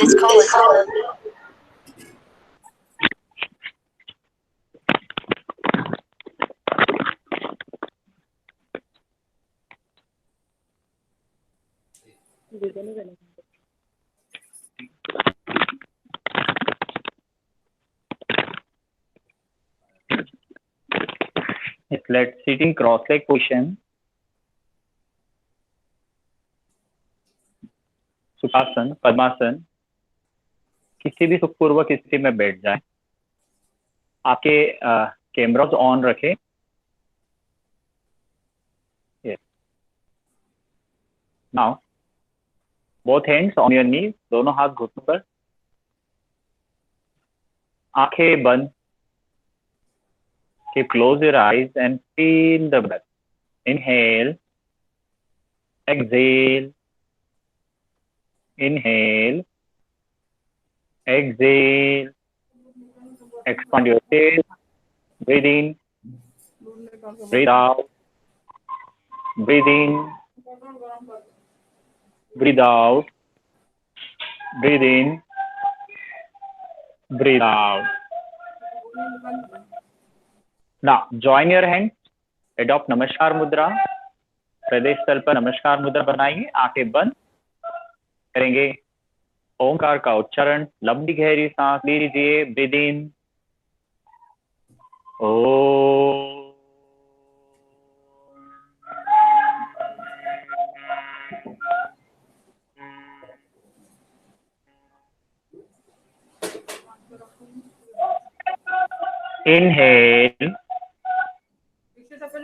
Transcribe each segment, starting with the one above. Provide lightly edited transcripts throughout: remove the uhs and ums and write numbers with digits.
This call is. Let's sit in cross-leg position. सुखासन, पद्मासन, किसी भी सुखपूर्वक स्थिति में बैठ जाए. आपके कैमरास ऑन रखें. Yes. Now, both hands on your knees, दोनों हाथ घुटनों पर. आंखें बंद. Keep close your eyes and feel the breath. Inhale, exhale, inhale, exhale. Expand your chest. Breathe in, breathe out, breathe in, breathe out, breathe in, breathe out. Now, join your hands. Adopt नमस्कार मुद्रा. हृदय स्थल पर नमस्कार मुद्रा बनाइए. आंखें बंद करेंगे. ओंकार का उच्चारण. लंबी गहरी सांस लीजिए. Breathe in. Oh. Inhale.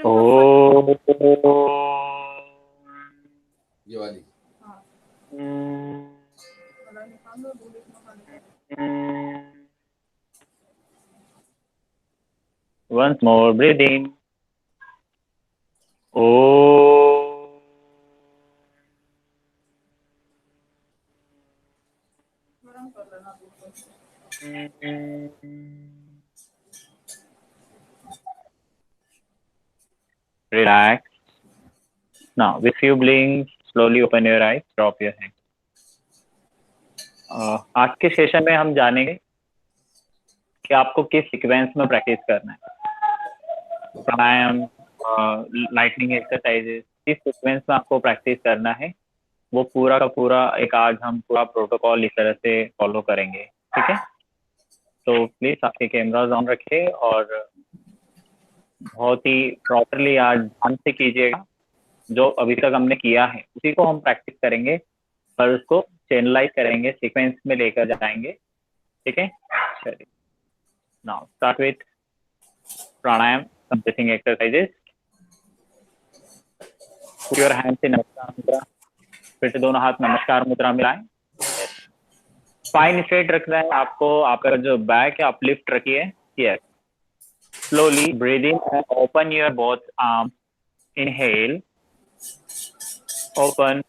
Oh. ये वाली. Once more, breathe in. Oh. Relax. Now, with few blinks, slowly open your eyes, drop your hand. आज के सेशन में हम जानेंगे कि आपको किस सीक्वेंस में प्रैक्टिस करना है. प्राणायाम, लाइटनिंग एक्सरसाइजेस, किस सीक्वेंस में आपको प्रैक्टिस करना है, वो पूरा का पूरा एक आज हम पूरा प्रोटोकॉल इस तरह से फॉलो करेंगे. ठीक है. तो प्लीज आपके कैमराज ऑन रखिए और बहुत ही प्रॉपरली आज ध्यान से कीजिएगा. जो अभी तक हमने किया है उसी को हम प्रैक्टिस करेंगे और उसको चैनलाइज करेंगे, सीक्वेंस में लेकर जाएंगे. ठीक है. चलिए. Now start with pranayama, some breathing exercises. Put your hands in नमस्कार मुद्रा. फिर से दोनों हाथ नमस्कार मुद्रा में लाएं. स्पाइन स्ट्रेट रखना है आपको. आपका जो बैक है आप लिफ्ट रखिए. Yes. Slowly breathe in and open your both arms. Inhale, open,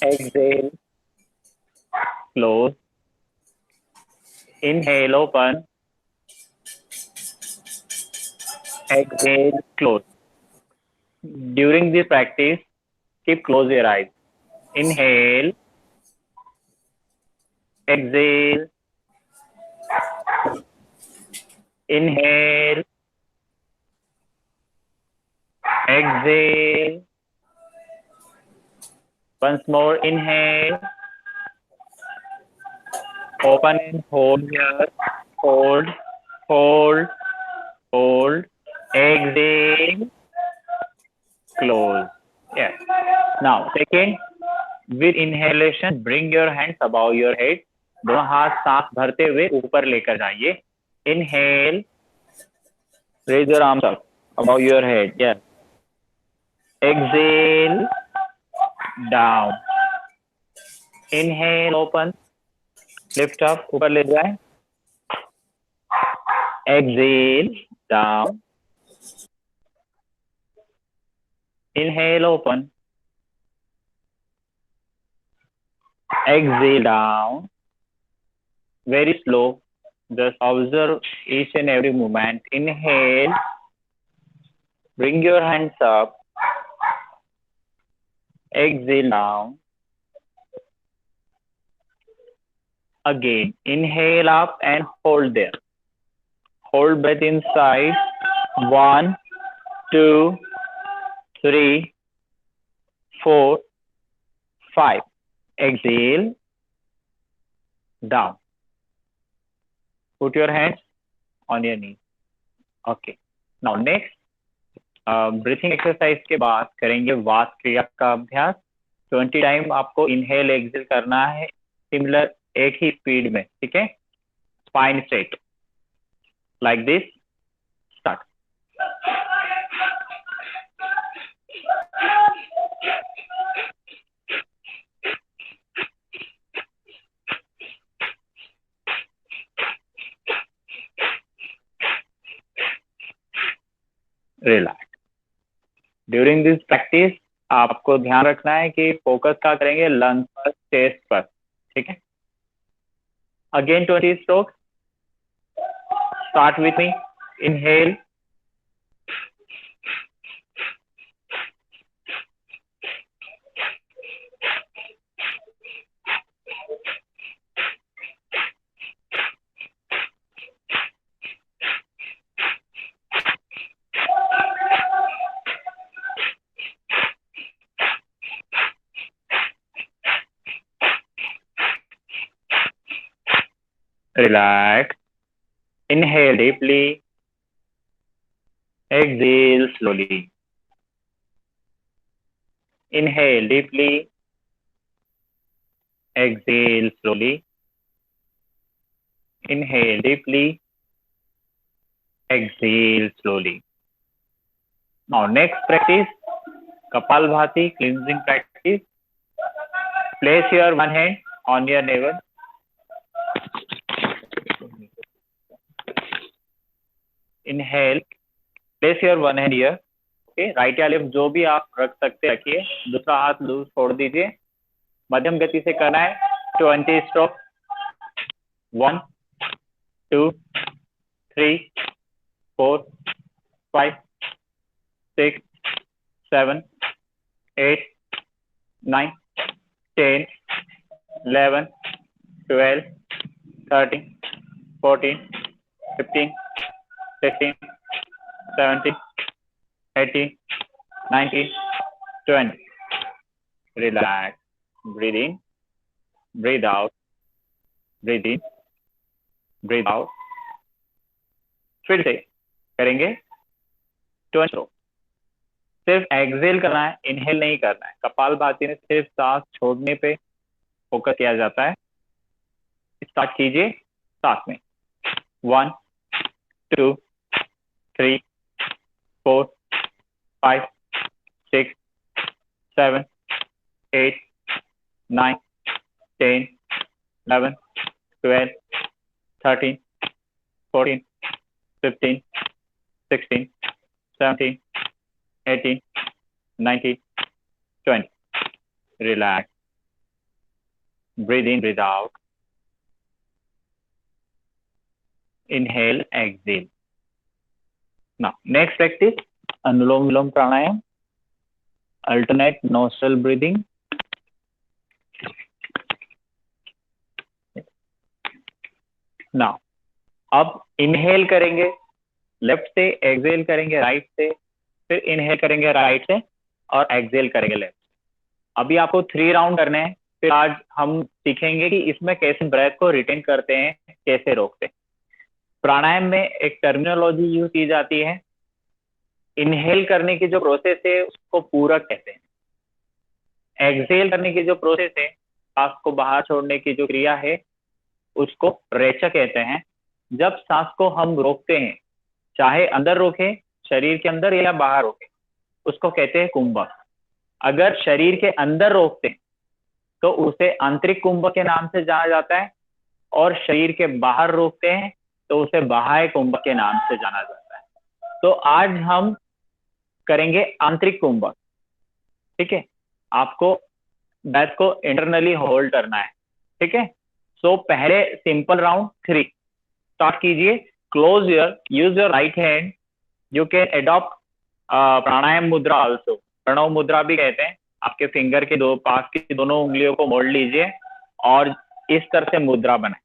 exhale, close. Inhale, open, exhale, close. During this practice, keep close your eyes. Inhale, exhale, inhale, exhale. Once more, inhale, open and hold here, hold, hold, hold, exhale, close. Yes. Now, second, with inhalation, bring your hands above your head. दोनों हाथ सांस भरते हुए ऊपर लेकर जाइए. Inhale, raise your arms up above your head. Yes. Exhale, down. Inhale, open, lift up, ऊपर ले जाए. Exhale, down. Inhale, open. Exhale, down. Very slow. Just observe each and every movement. Inhale. Bring your hands up. Exhale down. Again, inhale up and hold there. Hold breath inside. 1, 2, 3, 4, 5. Exhale. Down. Put your hands on your knees. Okay. Now next, breathing exercise के बाद करेंगे वात क्रिया का अभ्यास। 20 time आपको inhale exhale करना है, सिमिलर एक ही स्पीड में, ठीक है। Spine straight like this. Start. Relax. During this practice आपको ध्यान रखना है कि फोकस क्या करेंगे, लंग्स पर, चेस्ट पर, ठीक है। Again 20 strokes. Start with me. Inhale, relax, inhale deeply, exhale slowly. Inhale deeply, exhale slowly. Inhale deeply, exhale slowly. Now next practice, Kapalbhati cleansing practice. Place your one hand on your navel. Inhale, place your one hand here. Okay, right या left जो भी आप रख सकते रखिए, दूसरा हाथ loose छोड़ दीजिए। मध्यम गति से करना है। 20 stroke. 1, 2, 3, 4, 5, 6, 7, 8, 9, 10, 11, 12, 13, 14, 15, 16, 17, 18, 19, 20. Relax. Breathe in, breathe out, breathe in, breathe out. फिर से करेंगे 20 स्ट्रोक। सिर्फ एक्सेल करना है, इनहेल नहीं करना है। कपालभाति में सिर्फ सांस छोड़ने पे फोकस किया जाता है। स्टार्ट कीजिए साथ में। 1, 2, 3, 4, 5, 6, 7, 8, 9, 10, 11, 12, 13, 14, 15, 16, 17, 18, 19, 20. Relax. Breathe in, breathe out. Inhale, exhale. Now, next practice, Anulom Vilom Pranayam. Alternate nostril breathing. Now, अब इनहेल करेंगे लेफ्ट से, एक्सेल करेंगे राइट से, फिर इनहेल करेंगे राइट से और एक्सेल करेंगे लेफ्ट से। अभी आपको 3 राउंड करने हैं। फिर आज हम सीखेंगे कि इसमें कैसे ब्रेथ को रिटेन करते हैं, कैसे रोकते हैं। प्राणायाम में एक टर्मिनोलॉजी यूज की जाती है। इनहेल करने की जो प्रोसेस है उसको पूरक कहते हैं। एक्सेल करने की जो प्रोसेस है, सांस को बाहर छोड़ने की जो क्रिया है, उसको रेचक कहते हैं। जब सांस को हम रोकते हैं, चाहे अंदर रोके, शरीर के अंदर या बाहर रोके, उसको कहते हैं कुंभक। अगर शरीर के अंदर रोकते हैं तो उसे आंतरिक कुंभक के नाम से जाना जाता है, और शरीर के बाहर रोकते हैं तो उसे बाह्य कुंभक के नाम से जाना जाता है। तो आज हम करेंगे आंतरिक कुंभक, ठीक है। आपको ब्रेथ को इंटरनली होल्ड करना है, ठीक है। सो पहले सिंपल राउंड 3 स्टार्ट कीजिए। Close your, use your right hand. You can adopt pranayama mudra also, Pranav मुद्रा भी कहते हैं। आपके फिंगर के पास की दोनों उंगलियों को मोड़ लीजिए और इस तरह से मुद्रा बनाए।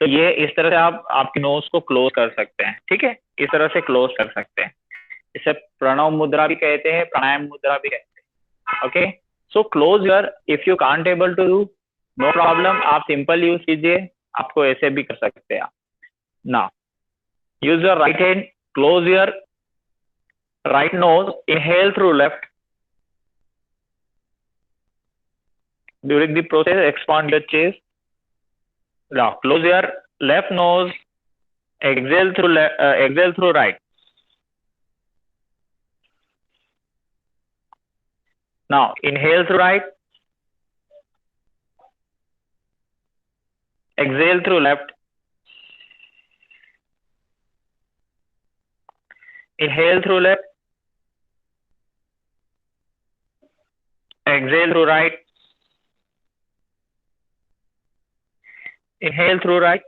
तो ये इस तरह से आप आपकी नोज को क्लोज कर सकते हैं, ठीक है, इस तरह से क्लोज कर सकते हैं। इसे प्रणव मुद्रा भी कहते हैं, प्राणायाम मुद्रा भी कहते हैं। Okay, so close your, if you can't able to do, no problem, आप सिंपल यूज कीजिए, आपको ऐसे भी कर सकते हैं आप। Now use your right hand, close your right nose, inhale through left, during the process expand your chest. Now close your left nose, exhale through right. Now inhale through right, exhale through left, inhale through left, exhale through right, inhale through right,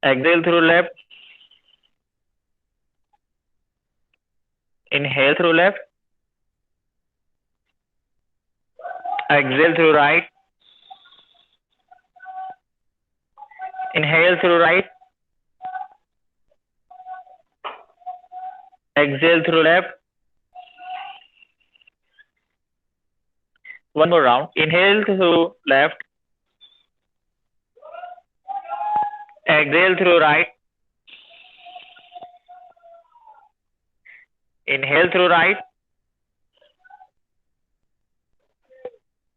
exhale through left, inhale through left, exhale through right, inhale through right, exhale through left. One more round. Inhale through left, exhale through right, inhale through right,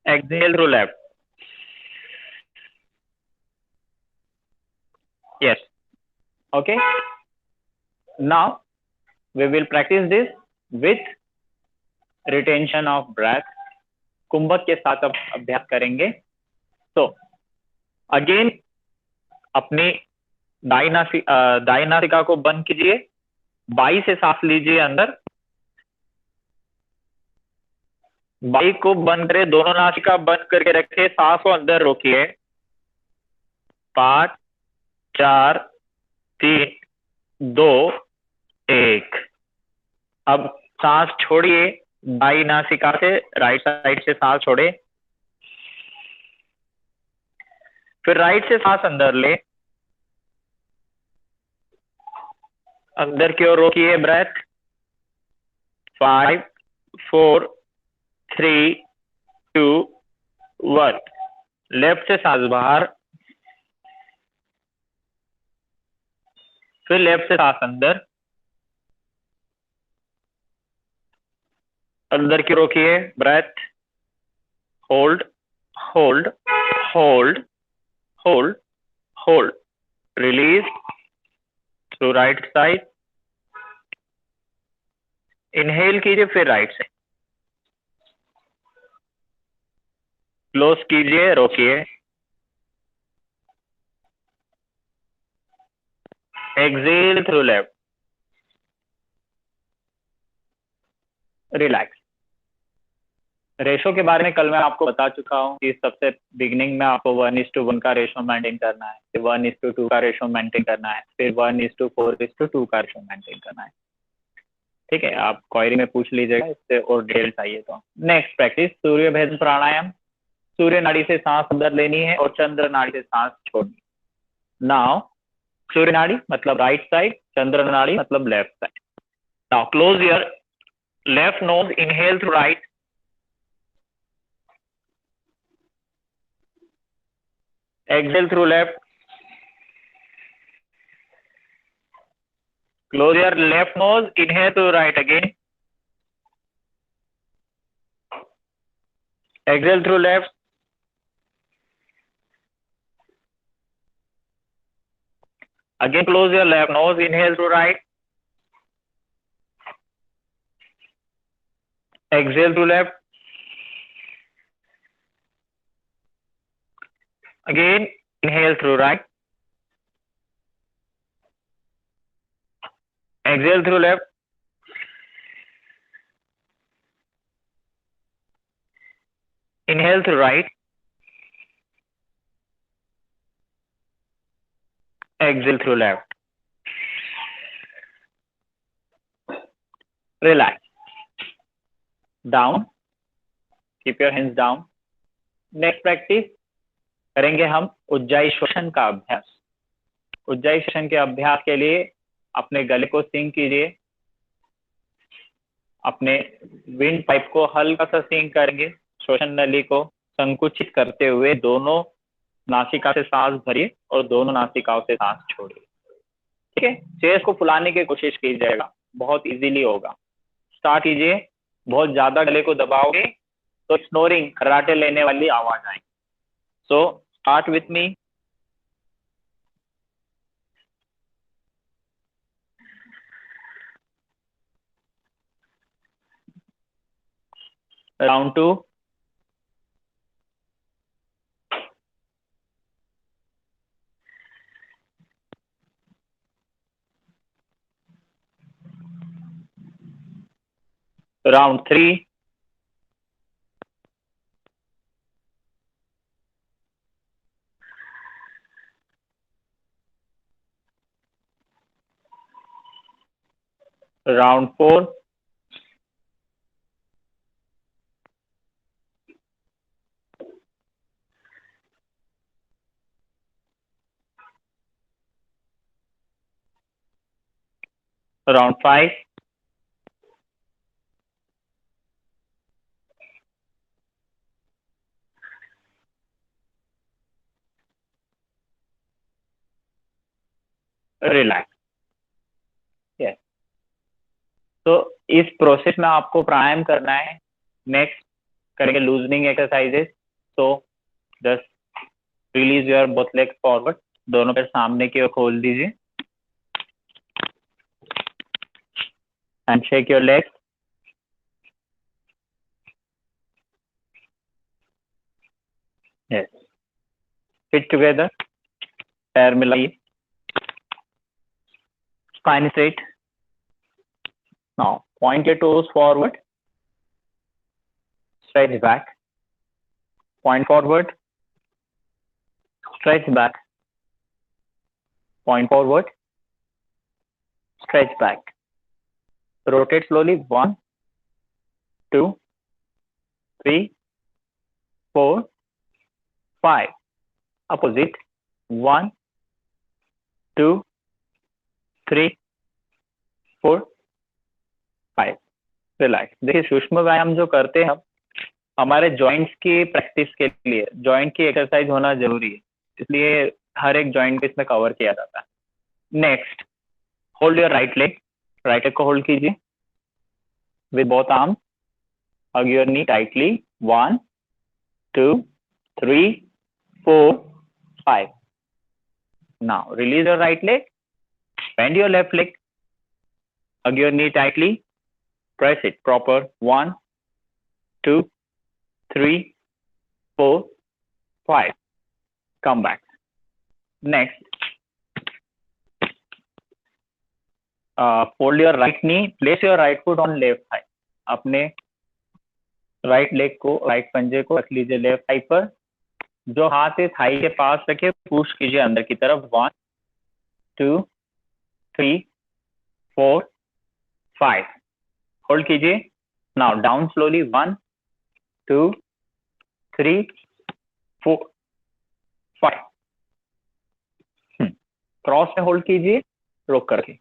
exhale through left. Yes. Okay. Now we will practice this with retention of breath. कुंभक के साथ अब अभ्यास करेंगे। तो again अपनी दाई नासिका को बंद कीजिए, बाई से सांस लीजिए अंदर, बाई को बंद करें, दोनों नासिका बंद करके रखे, सांस को अंदर रोकिए। 5 4 3 2 1। अब सांस छोड़िए, दाई नासिका से राइट साइड से सांस छोड़े, फिर राइट से सांस अंदर ले, अंदर की ओर रोकिए ब्रेथ। 5 4 3 2 1। लेफ्ट से सांस बाहर, फिर लेफ्ट से सांस अंदर, अंदर की रोकिए breath, hold hold hold hold hold, release through right side, inhale कीजिए, फिर राइट से क्लोज कीजिए, रोकिए, exhale through left, relax. Ratio के बारे में कल मैं आपको बता चुका हूँ कि सबसे बिगिनिंग में आपको 1:1 का रेशो मेंटेन करना है, फिर 1:2 का रेशो मेंटेन करना है, फिर 1:4:2 का रेशो मेंटेन करना है। ठीक है, आप क्वेरी में पूछ लीजिएगा इससे और डिटेल चाहिए तो। नेक्स्ट प्रैक्टिस सूर्य भेद प्राणायाम। सूर्य नाड़ी से सांस अंदर लेनी है और चंद्र नाड़ी से सांस छोड़नी। नाउ सूर्य नाड़ी मतलब राइट साइड, चंद्र नाड़ी मतलब left side. Now close your left nose, inhale through right, exhale through left, close your left nose, inhale through right again, exhale through left, again close your left nose, inhale through right, exhale through left, again inhale through right, exhale through left, inhale through right, exhale through left. Relax. Down. Keep your hands down. Next practice करेंगे हम उज्जाई श्वसन का अभ्यास। उज्जाई श्वसन के अभ्यास के लिए अपने गले को सिंक कीजिए, अपने विंड पाइप को हल्का सा सिंक करेंगे, श्वसन नली को संकुचित करते हुए दोनों नासिका से सांस भरिए और दोनों नासिकाओं से सांस छोड़िए। ठीक है, चेस्ट को फुलाने की कोशिश कीजिएगा, बहुत इजीली होगा। स्टार्ट कीजिए। बहुत ज्यादा गले को दबाओगे तो स्नोरिंग, खर्राटे लेने वाली आवाज आएगी। So start with me. Round 2। Round 3। Round 4। Round 5। Relax. Yes, तो इस प्रोसेस में आपको प्राणायाम करना है। नेक्स्ट करेंगे लूजनिंग एक्सरसाइजेस। तो just release your both legs forward, दोनों पैर सामने की ओर खोल दीजिए and shake your legs. Yes, fit together, पैर मिलाइए, spine straight. Now point your toes forward, stretch back, point forward, stretch back, point forward, stretch back. Rotate slowly. 1, 2, 3, 4, 5. Opposite. 1, 2, 3, 4, 5. Relax. देखिए, सूक्ष्म व्यायाम जो करते हैं हम, हमारे जॉइंट्स की प्रैक्टिस के लिए जॉइंट की एक्सरसाइज होना जरूरी है, इसलिए हर एक जॉइंट को इसमें कवर किया जाता है। Next, hold your right leg. Right leg को होल्ड कीजिए with both arms. Hug your knee tightly. 1, 2, 3, 4, 5. Now release your right leg, bend your left leg, hug your knee tightly, press it proper. 1, 2, 3, 4, 5. Come back. Next, fold your right knee, place your right foot on left thigh. अपने right leg को, right पंजे को रख लीजिए left thigh पर, जो हाथ है थाई के पास रखे, पुश कीजिए अंदर की तरफ। 1, 2, 3, 4, 5. होल्ड कीजिए। Now down slowly. 1, 2, 3, 4, 5. क्रॉस में होल्ड कीजिए, रोक करके।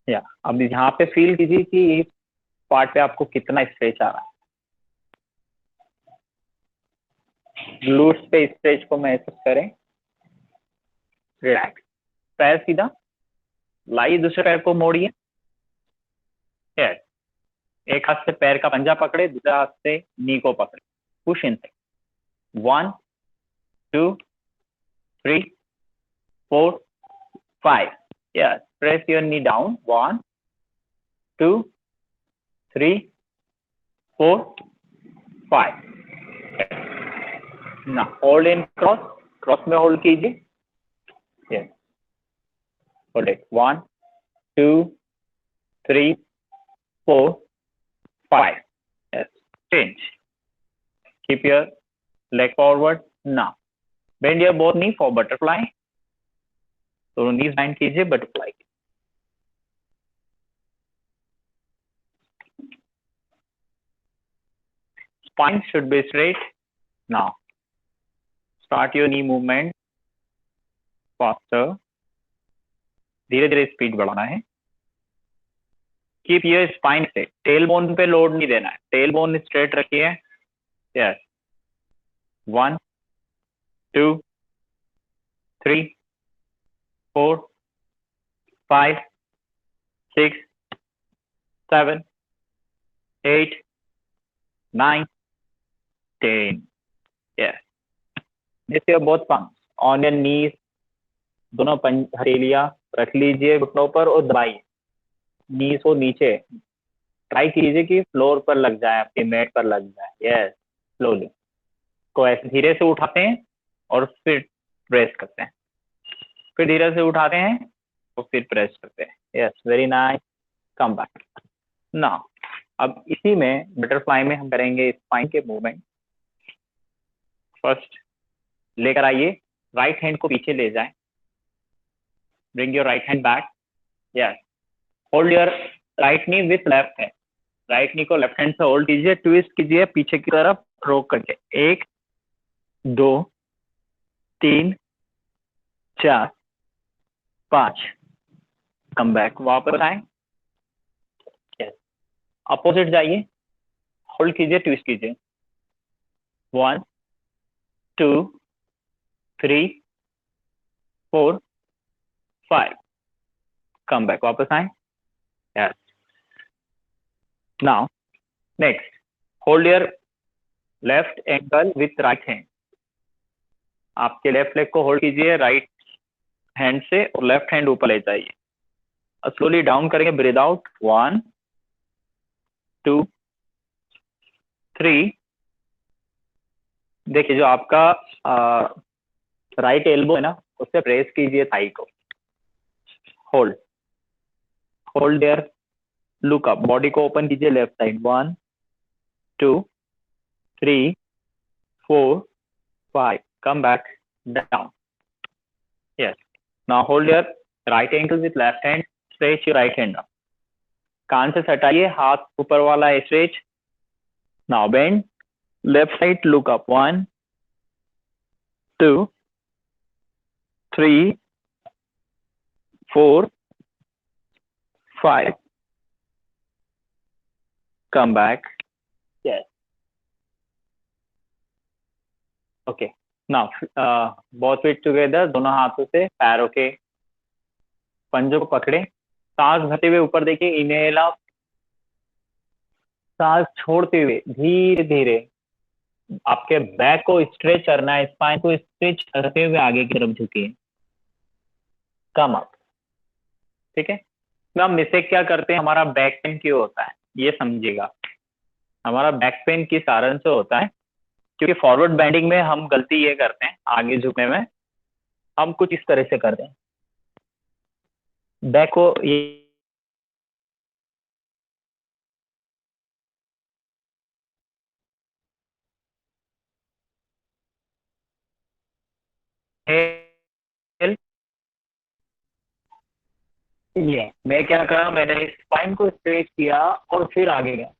या अब यहाँ पे फील कीजिए कि इस पार्ट पे आपको कितना स्ट्रेच आ रहा है। ग्लूट्स पे स्ट्रेच को महसूस करें। रिलैक्स। पैर सीधा लाइए, दूसरे पैर को मोड़िए। यस, एक हाथ से पैर का पंजा पकड़े, दूसरे हाथ से नी को पकड़े। Push in. 1, 2, 3, 4, 5. Yes, press your knee down. 1, 2, 3, 4, 5. Now hold in cross. Cross में होल्ड कीजिए। Yes. Hold it. 1, 2, 3, 4, 5. Yes. Change. Keep your leg forward. Now bend your both knee for butterfly. दोनों knees bend कीजिए butterfly। spine should be straight. Now start your knee movement faster. धीरे धीरे speed बढ़ाना है. Keep your spine straight. Tail bone पे load नहीं देना है. टेल बोन स्ट्रेट रखिए. Yes. 1 2 3 4 5 6 7 8 9 10. Yes. This your both palms on your knees. दोनों हथेलियां रख लीजिए घुटनों पर और दबाइए. नीज को नीचे ट्राई कीजिए कि फ्लोर पर लग जाए, आपके मैट पर लग जाए. यस. स्लोली को ऐसे धीरे से उठाते हैं और फिर प्रेस करते हैं. फिर धीरे से उठाते हैं और फिर प्रेस करते हैं. यस. Very nice. कम बैक. नाउ अब इसी में बटरफ्लाई में हम करेंगे स्पाइन के मूवमेंट. फर्स्ट लेकर आइए. राइट हैंड को पीछे ले जाएं. Bring your right hand back. Yes. Hold your right knee with left hand. Right knee को लेफ्ट हैंड से होल्ड कीजिए. ट्विस्ट कीजिए पीछे की तरफ रोक करके. 1 2 3 4 5. Come back. वापस आए. यस. अपोजिट जाइए. होल्ड कीजिए. ट्विस्ट कीजिए. 1 2 3 4 5. Come back. वापस आए. Yes. Now next hold your left ankle with right hand. आपके लेफ्ट लेग को होल्ड कीजिए राइट हैंड से और लेफ्ट हैंड ऊपर ले जाइए. स्लोली डाउन करेंगे. Breathe out. 1 2 3. देखिए जो आपका राइट एल्बो है ना, उससे प्रेस कीजिए थाई को. Hold. Hold there. Look up. Body को ओपन कीजिए left side. 1 2 3 4 5. Come back. Down. Yes. Now hold your right ankle with left hand. Stretch your right hand up. कान से सटाइए. हाथ ऊपर वाला stretch. Now bend. Left side. Look up. 1 2 3 4 5. Come back. Yes. Okay. Now, both feet together. दोनों हाथों से पैरों के पंजों को पकड़े. सांस भरते हुए ऊपर देखिए. Inhale up. सांस छोड़ते हुए धीरे धीरे आपके बैक को स्ट्रेच करना है. स्पाइन को स्ट्रेच करते हुए आगे की तरफ झुकिए. Come up. ठीक है. तो हम मिस्टेक क्या करते हैं, हमारा बैक पेन क्यों होता है ये समझिएगा. हमारा बैक पेन किस कारण से होता है, क्योंकि फॉरवर्ड बेंडिंग में हम गलती ये करते हैं, आगे झुकने में हम कुछ इस तरह से करते हैं. बैक को ये मैं क्या करा, मैंने स्पाइन को स्ट्रेच किया और फिर आगे गया.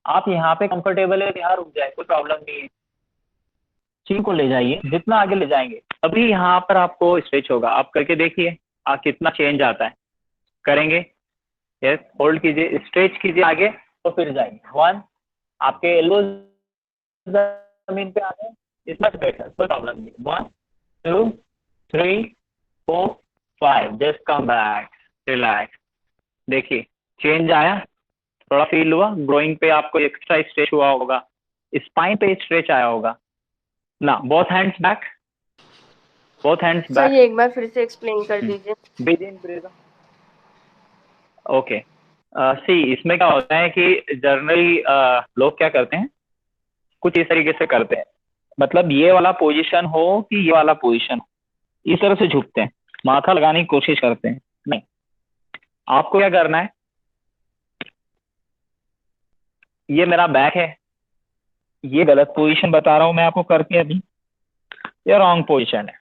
आप यहाँ पे कंफर्टेबल है, यहाँ रुक जाए, कोई प्रॉब्लम नहीं है. चीन को ले जाइए. जितना आगे ले जाएंगे अभी यहाँ पर आपको स्ट्रेच होगा. आप करके देखिए कितना चेंज आता है. करेंगे. यस. होल्ड कीजिए. स्ट्रेच कीजिए आगे और फिर जाएंगे. 1. आपके एल्बो जमीन पे आ गए. इतना बेटर, कोई प्रॉब्लम नहीं. 1 2 3 4 5. Just come back. रिलैक्स. देखिए चेंज आया, थोड़ा फील हुआ. ग्रोइंग पे आपको एक्स्ट्रा स्ट्रेच हुआ होगा. स्पाइन पे स्ट्रेच आया होगा ना. Both hands back. Both hands back. Sir एक बार फिर से एक्सप्लेन कर दीजिए. Breathe in breathe out. Okay. सी इसमें क्या होता है कि जनरली लोग क्या करते हैं, कुछ इस तरीके से करते हैं. मतलब ये वाला पोजीशन हो कि ये वाला पोजीशन हो, इस तरह से झुकते हैं, माथा लगाने की कोशिश करते हैं. नहीं, आपको क्या करना है, ये मेरा बैक है, ये गलत पोजीशन बता रहा हूं मैं आपको करके अभी, ये रॉन्ग पोजीशन है.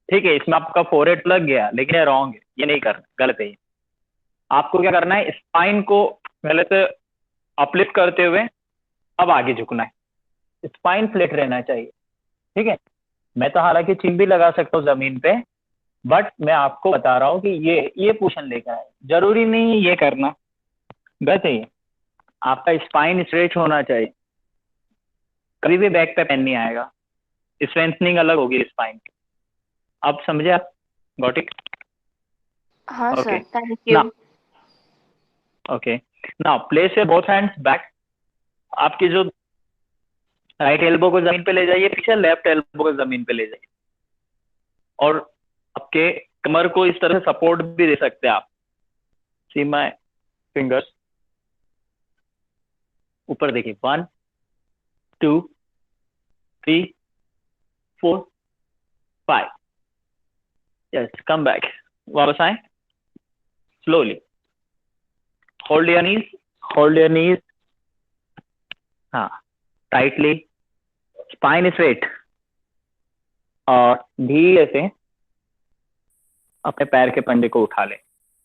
ठीक है. इसमें आपका फोरहेड लग गया लेकिन ये रॉन्ग है, ये नहीं करना, गलत है ये. आपको क्या करना है, स्पाइन को पहले से अपलिफ्ट करते हुए अब आगे झुकना है. स्पाइन फ्लैट रहना चाहिए, ठीक है। मैं तो हालांकि चिप भी लगा सकता हूँ जमीन पे, बट मैं आपको बता रहा हूँ कि ये पोजीशन लेकर आए, जरूरी नहीं ये करना, गलत है ये। आपका स्पाइन स्ट्रेच होना चाहिए, कभी भी बैक पे पेन नहीं आएगा, स्ट्रेंथनिंग अलग होगी स्पाइन की। अब समझे आप? Got it? हाँ ओके सर, थैंक ना, you. Okay now place your both hands back. आपकी जो राइट एल्बो को जमीन पे ले जाइए, पीछे लेफ्ट एल्बो को जमीन पे ले जाइए, और आपके कमर को इस तरह से सपोर्ट भी दे सकते हैं आप। सी माय फिंगर्स, ऊपर देखिए, 1 2 3 4 5। यस, कम बैक, वापस आए slowly, hold your knees, hold your knees, हाँ, टाइटली, स्पाइन स्ट्रेट, और धीरे से अपने पैर के पंजे को उठा ले,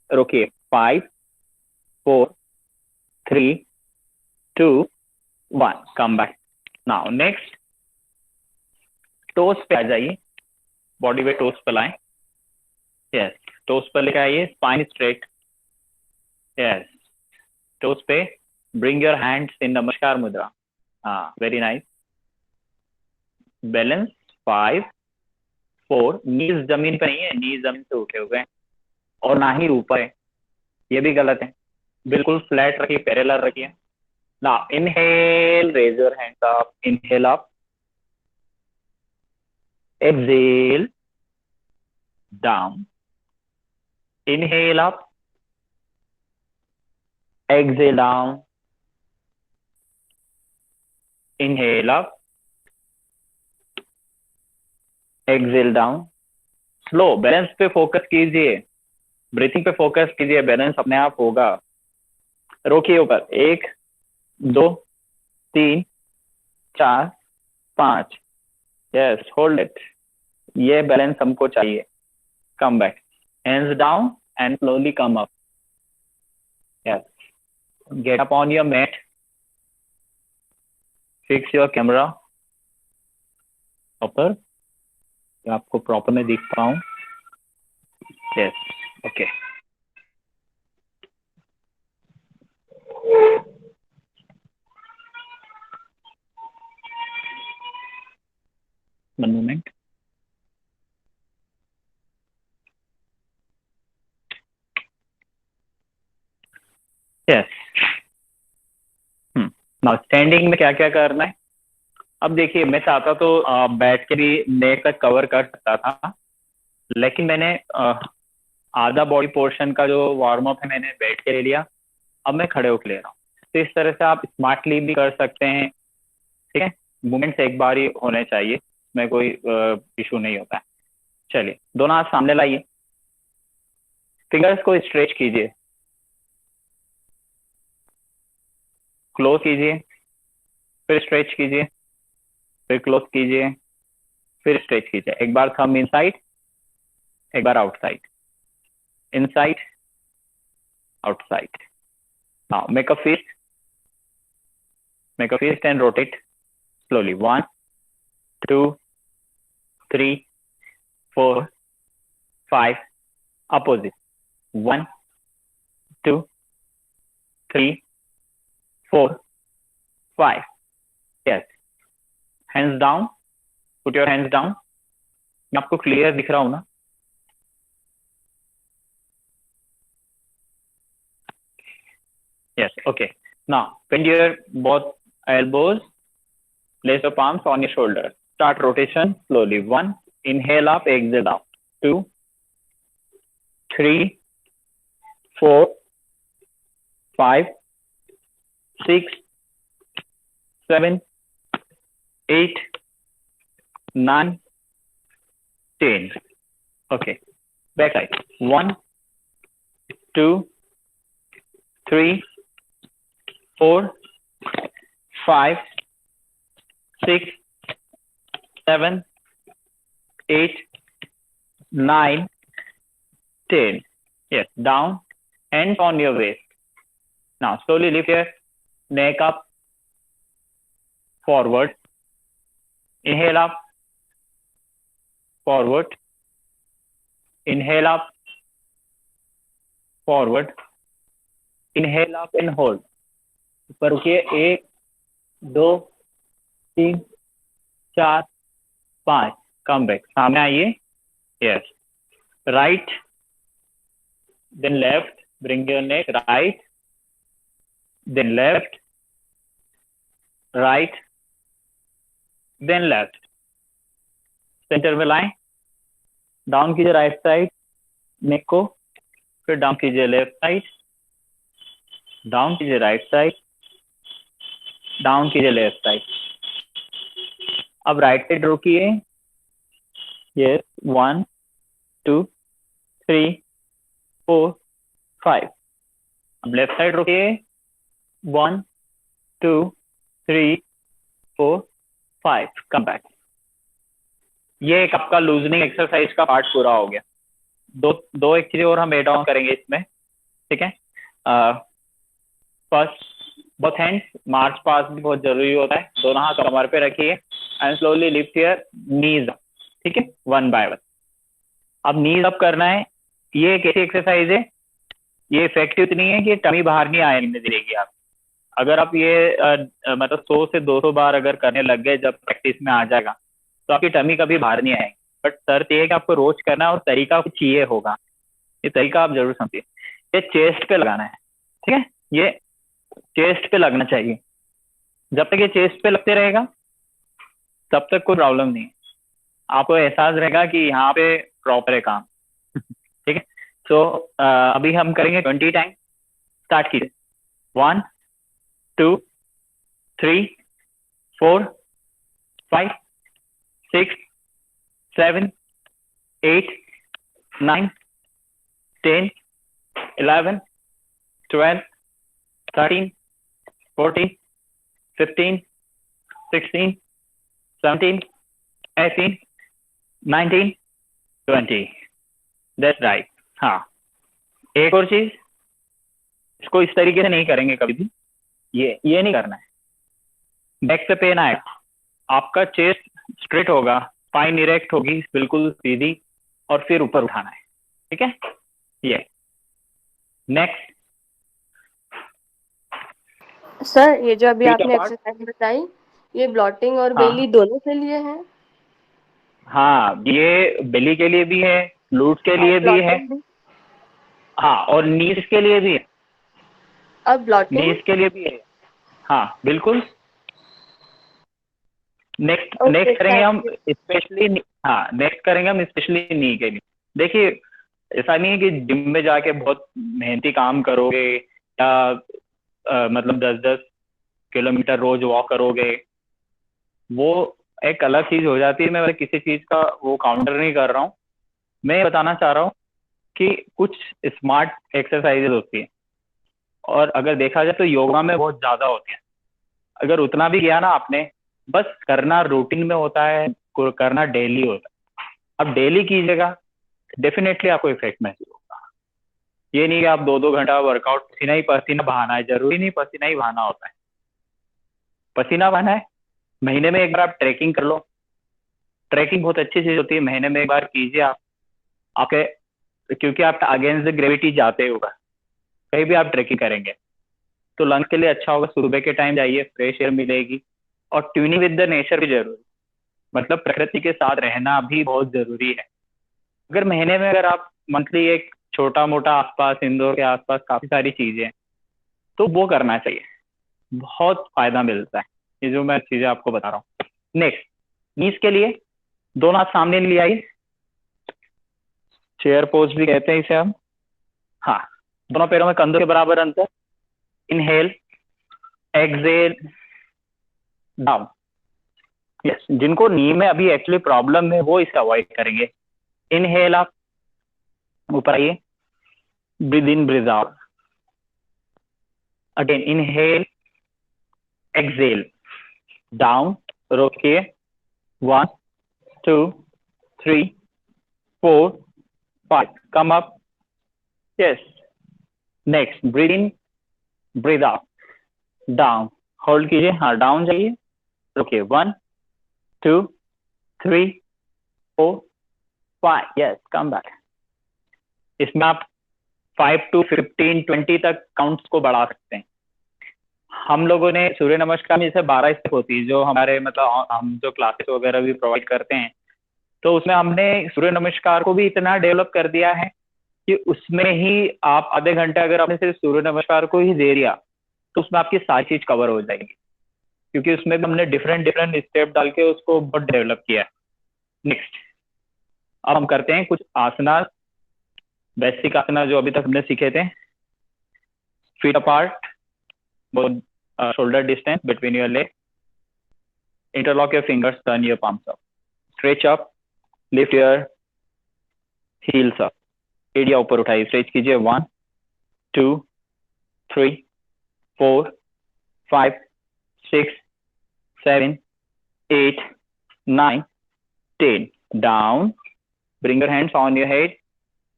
रोकिए, 5 4 3 2 1, come back. Now next, toes पे आ जाइए, बॉडी पे टोस पे लाएं, यस, टोस पे लेके आइए, स्पाइन स्ट्रेट, यस, टोस पे, ब्रिंग योर हैंड्स इन नमस्कार मुद्रा, हाँ, वेरी नाइस, बैलेंस, 5 4, नीज जमीन पे नहीं है, नीज जमीन से उठे हुए हैं, और ना ही ऊपर है, ये भी गलत है, बिल्कुल फ्लैट रखिए, पैरेलल रखिए। Now inhale, raise your hands up, inhale up, exhale down, inhale up, exhale down, inhale up, exhale down, slow, balance पे फोकस कीजिए, ब्रीथिंग पे फोकस कीजिए, बैलेंस अपने आप होगा। रोकिए ऊपर, 1 2 3 4 5, यस, होल्ड इट, ये बैलेंस हमको चाहिए। Come back, hands down and slowly come up, yes, get up on your mat, fix your camera proper, आपको प्रॉपर में दिख पाऊं, yes, okay. One moment. Yes. Now standing में क्या क्या करना है? अब देखिए, मैं चाहता तो बैठ के भी नेक तक कवर कर सकता था, लेकिन मैंने आधा बॉडी पोर्शन का जो वार्म अप है मैंने बैठ के ले लिया, अब मैं खड़े होकर ले रहा हूँ। तो इस तरह से आप स्मार्टली भी कर सकते हैं, ठीक है, मूवमेंट्स एक बार ही होने चाहिए, इसमें कोई इशू नहीं होता है। चलिए, दोनों हाथ सामने लाइए, फिंगर्स को स्ट्रेच कीजिए, क्लोज कीजिए, फिर स्ट्रेच कीजिए, फिर क्लोज कीजिए, फिर स्ट्रेच कीजिए। एक बार थंब इनसाइड, एक बार outside, inside, outside. Now make a fist, make a fist and rotate slowly, 1 2 3 4 5, opposite, 1 2 3 4 5, yes, hands down, put your hands down, मैं आपको क्लियर दिख रहा हूं ना? Yes, okay. Now bend your both elbows, place your palms on your shoulder, start rotation slowly, 1, inhale up, exhale down, 2 3 4 5 6 7 8 9 10, okay, back side, 1 2 3 4 5 6 7 8 9 10, yes, down, hands on your waist. Now slowly lift your neck up, forward, inhale up, forward, inhale up, forward, inhale up and hold. ऊपर रुकिए, 1 2 3 4 5, come back, सामने आइए, yes, right, then left, bring your neck, right, then left, right, then left, centre में लाएं, down कीजिए right side नेक को, फिर down कीजिए लेफ्ट साइड, डाउन कीजिए राइट साइड, डाउन कीजिए लेफ्ट साइड। अब राइट साइड रोकिए, यस, 1 2 3 4 5। अब लेफ्ट साइड रोकिए, 1 2 3 4 5, कम बैक। ये एक आपका लूजनिंग एक्सरसाइज का पार्ट पूरा हो गया। दो एक चीजें और हम एड ऑन करेंगे इसमें, ठीक है। फर्स्ट, बोथ हैंड्स, मार्च पास भी बहुत जरूरी होता है। दोनों हाथ कमर पे रखिए and slowly lift your knees up, ठीक है, 1 बाय 1। अब नीज अप करना है। ये एक ऐसी एक्सरसाइज है, ये इफेक्टिव नहीं है कि टमी बाहर नहीं आने देगी आप। अगर आप ये मतलब 100 से 200 बार अगर करने लग गए, जब प्रैक्टिस में आ जाएगा, तो आपकी टमी कभी बाहर नहीं आएगी। बट शर्त ये है कि आपको रोज करना है और तरीका कुछ ये होगा। ये तरीका आप जरूर समझिए। ये चेस्ट पे लगाना है, ठीक है, ये चेस्ट पे लगना चाहिए। जब तक ये चेस्ट पे लगते रहेगा तब तक कोई प्रॉब्लम नहीं है। आपको एहसास रहेगा कि यहाँ पे प्रॉपर है काम। ठीक है, तो अभी हम करेंगे 20 टाइम। स्टार्ट कीजिए, 1 2 3 4 5 6 7 8 9 10 11 12 13 14 15 16 17 18 19 20। That's right. हाँ, एक और चीज, इसको इस तरीके से नहीं करेंगे कभी भी। ये नहीं करना है। बैक से पेन आएगा, आपका चेस्ट स्ट्रेट होगा, स्पाइन इरेक्ट होगी बिल्कुल सीधी, और फिर ऊपर उठाना है, ठीक है। ये नेक्स्ट, सर ये जो अभी फीट आपने अपार्ट। एक्सरसाइज बताई, ये ब्लॉटिंग और बेली हाँ दोनों के लिए है? हाँ, ये बेली के लिए भी है, लूट के और लिए भी है, ब्लॉटिंग भी? हाँ, और नीज के लिए भी है। और ब्लॉटिंग? नीज के लिए भी है, हाँ बिल्कुल। नेक्स्ट ओके नेक्स्ट करेंगे हम थैंक यू। स्पेशली, हाँ नेक्स्ट करेंगे हम स्पेशली नी के लिए। देखिए, ऐसा नहीं है कि जिम में जाके बहुत मेहनती काम करोगे या मतलब 10-10 किलोमीटर रोज वॉक करोगे, वो एक अलग चीज हो जाती है। मैं किसी चीज का वो काउंटर नहीं कर रहा हूँ। मैं ये बताना चाह रहा हूँ कि कुछ स्मार्ट एक्सरसाइजेज होती है, और अगर देखा जाए तो योगा में बहुत ज्यादा होती है। अगर उतना भी किया ना आपने, बस करना रूटीन में होता है, करना डेली होता है। अब डेली कीजिएगा, डेफिनेटली आपको इफेक्ट महसूस होगा। ये नहीं कि आप 2-2 घंटा वर्कआउट, पसीना ही पसीना बहाना है, जरूरी नहीं पसीना ही बहाना होता है। पसीना बहाना है, महीने में एक बार आप ट्रैकिंग कर लो। ट्रैकिंग बहुत अच्छी चीज होती है, महीने में एक बार कीजिए आप। आपके, क्योंकि आप अगेंस्ट द ग्रेविटी जाते होगा, कहीं भी आप ट्रैकिंग करेंगे तो लंग्स के लिए अच्छा होगा। सुबह के टाइम जाइए, फ्रेश एयर मिलेगी। और ट्यूनिंग विद द नेचर भी जरूरी, मतलब प्रकृति के साथ रहना भी बहुत जरूरी है। अगर महीने में अगर आप मंथली एक छोटा मोटा आसपास, इंदौर के आसपास काफी सारी चीजें हैं, तो वो करना चाहिए, बहुत फायदा मिलता है। ये जो मैं चीजें आपको बता रहा हूँ। नेक्स्ट, नीज के लिए दोनों हाथ सामने ले आइए, चेयर पोज भी कहते हैं इसे हम। हाँ, दोनों पैरों में कंधों के बराबर अंतर। Inhale, exhale, down. यस, जिनको नी में अभी एक्चुअली प्रॉब्लम है वो इसे अवॉइड करेंगे। इनहेल, आप ऊपर आइए, breathe in breathe out. Again inhale, exhale, down, रोकिए, 1 2 3 4 5, come up, yes. Next, breathe in breathe out, down, hold कीजिए, हाँ डाउन जाइए, रुकिए, 1 2 3 4 5, यस, कम बैक। इसमें आप 5 to 15 20 तक काउंट्स को बढ़ा सकते हैं। हम लोगों ने सूर्य नमस्कार में जैसे 12 स्टेप होती है, जो हमारे मतलब हम जो क्लासेस वगैरह भी प्रोवाइड करते हैं, तो उसमें हमने सूर्य नमस्कार को भी इतना डेवलप कर दिया है कि उसमें ही आप आधे घंटे अगर आपने सिर्फ सूर्य नमस्कार को ही दे दिया तो उसमें आपकी सारी चीज कवर हो जाएगी, क्योंकि उसमें भी हमने डिफरेंट डिफरेंट स्टेप डाल के उसको बहुत डेवलप किया है। नेक्स्ट, अब हम करते हैं कुछ आसना, बेसिक आसना जो अभी तक हमने सीखे थे। Feet apart, shoulder distance between your legs, interlock your fingers, turn your palms up, stretch up, lift your heels up, एड़िया ऊपर उठाइए, स्ट्रेच कीजिए, 1 2 3 4 5 6 7 8 9 10, down, bring your hands on your head,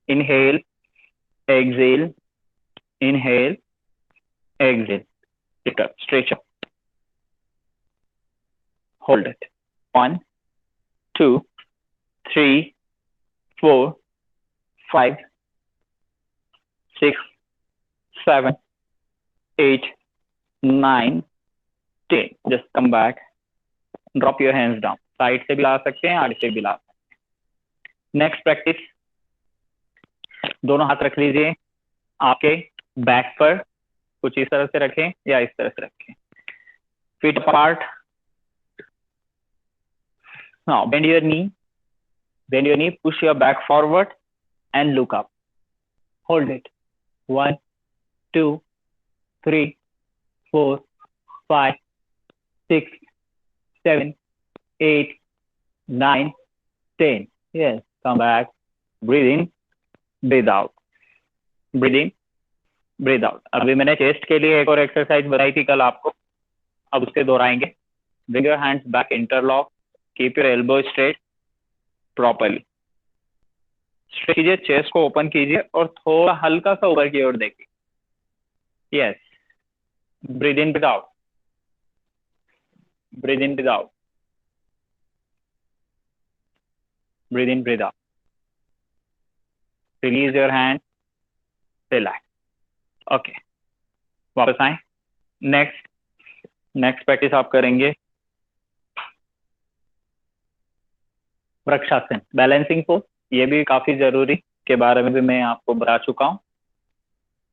inhale, exhale, inhale, exhale, lift up, stretch up, hold it, 1 2 3 4 5 6 7 8 9 10, just come back, drop your hands down, side से भी ला सकते हैं, आगे से भी ला सकते हैं। नेक्स्ट प्रैक्टिस, दोनों हाथ रख लीजिए आपके बैक पर, कुछ इस तरह से रखें या इस तरह से रखें, feet apart. Now bend your knee, push your back forward and look up, hold it, 1 2 3 4 5 6 7 8 9 10, yes, come back, breathe in, breathe out, breathe in, breathe out। अभी मैंने चेस्ट के लिए एक और एक्सरसाइज बताई थी कल आपको, अब उससे दोहराएंगे। Bring your hands back, interlock, keep your elbow straight properly, stretch कीजिए, चेस्ट को ओपन कीजिए और थोड़ा हल्का सा ऊपर की ओर देखिए, yes, breathe in, breathe out, breathe in, breathe out, breathe in, breathe out, release your hand, relax, okay, वापस आए। नेक्स्ट प्रैक्टिस आप करेंगे वृक्षासन, बैलेंसिंग पोज, ये भी काफी जरूरी, के बारे में भी मैं आपको बता चुका हूँ।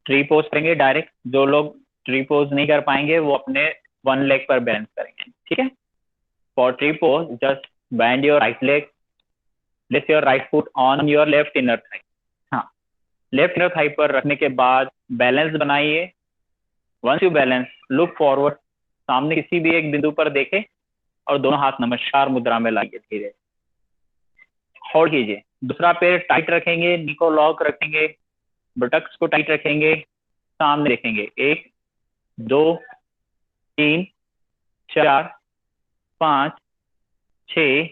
ट्री पोज करेंगे डायरेक्ट, जो लोग ट्री पोज नहीं कर पाएंगे वो अपने वन लेग पर बैलेंस करेंगे, ठीक है। For tree pose just bend your right leg, place your right foot on your left inner thigh, हाँ, लेफ्ट इनर थाई पर रखने के बाद बैलेंस बनाइए। Once you balance, look forward, सामने किसी भी एक बिंदु पर देखें और दोनों हाथ नमस्कार मुद्रा में लाइए, धीरे होल्ड कीजिए, दूसरा पैर टाइट रखेंगे, नी को लॉक रखेंगे, बुटक्स को टाइट रखेंगे, सामने देखेंगे, 1 2 3 4 5 6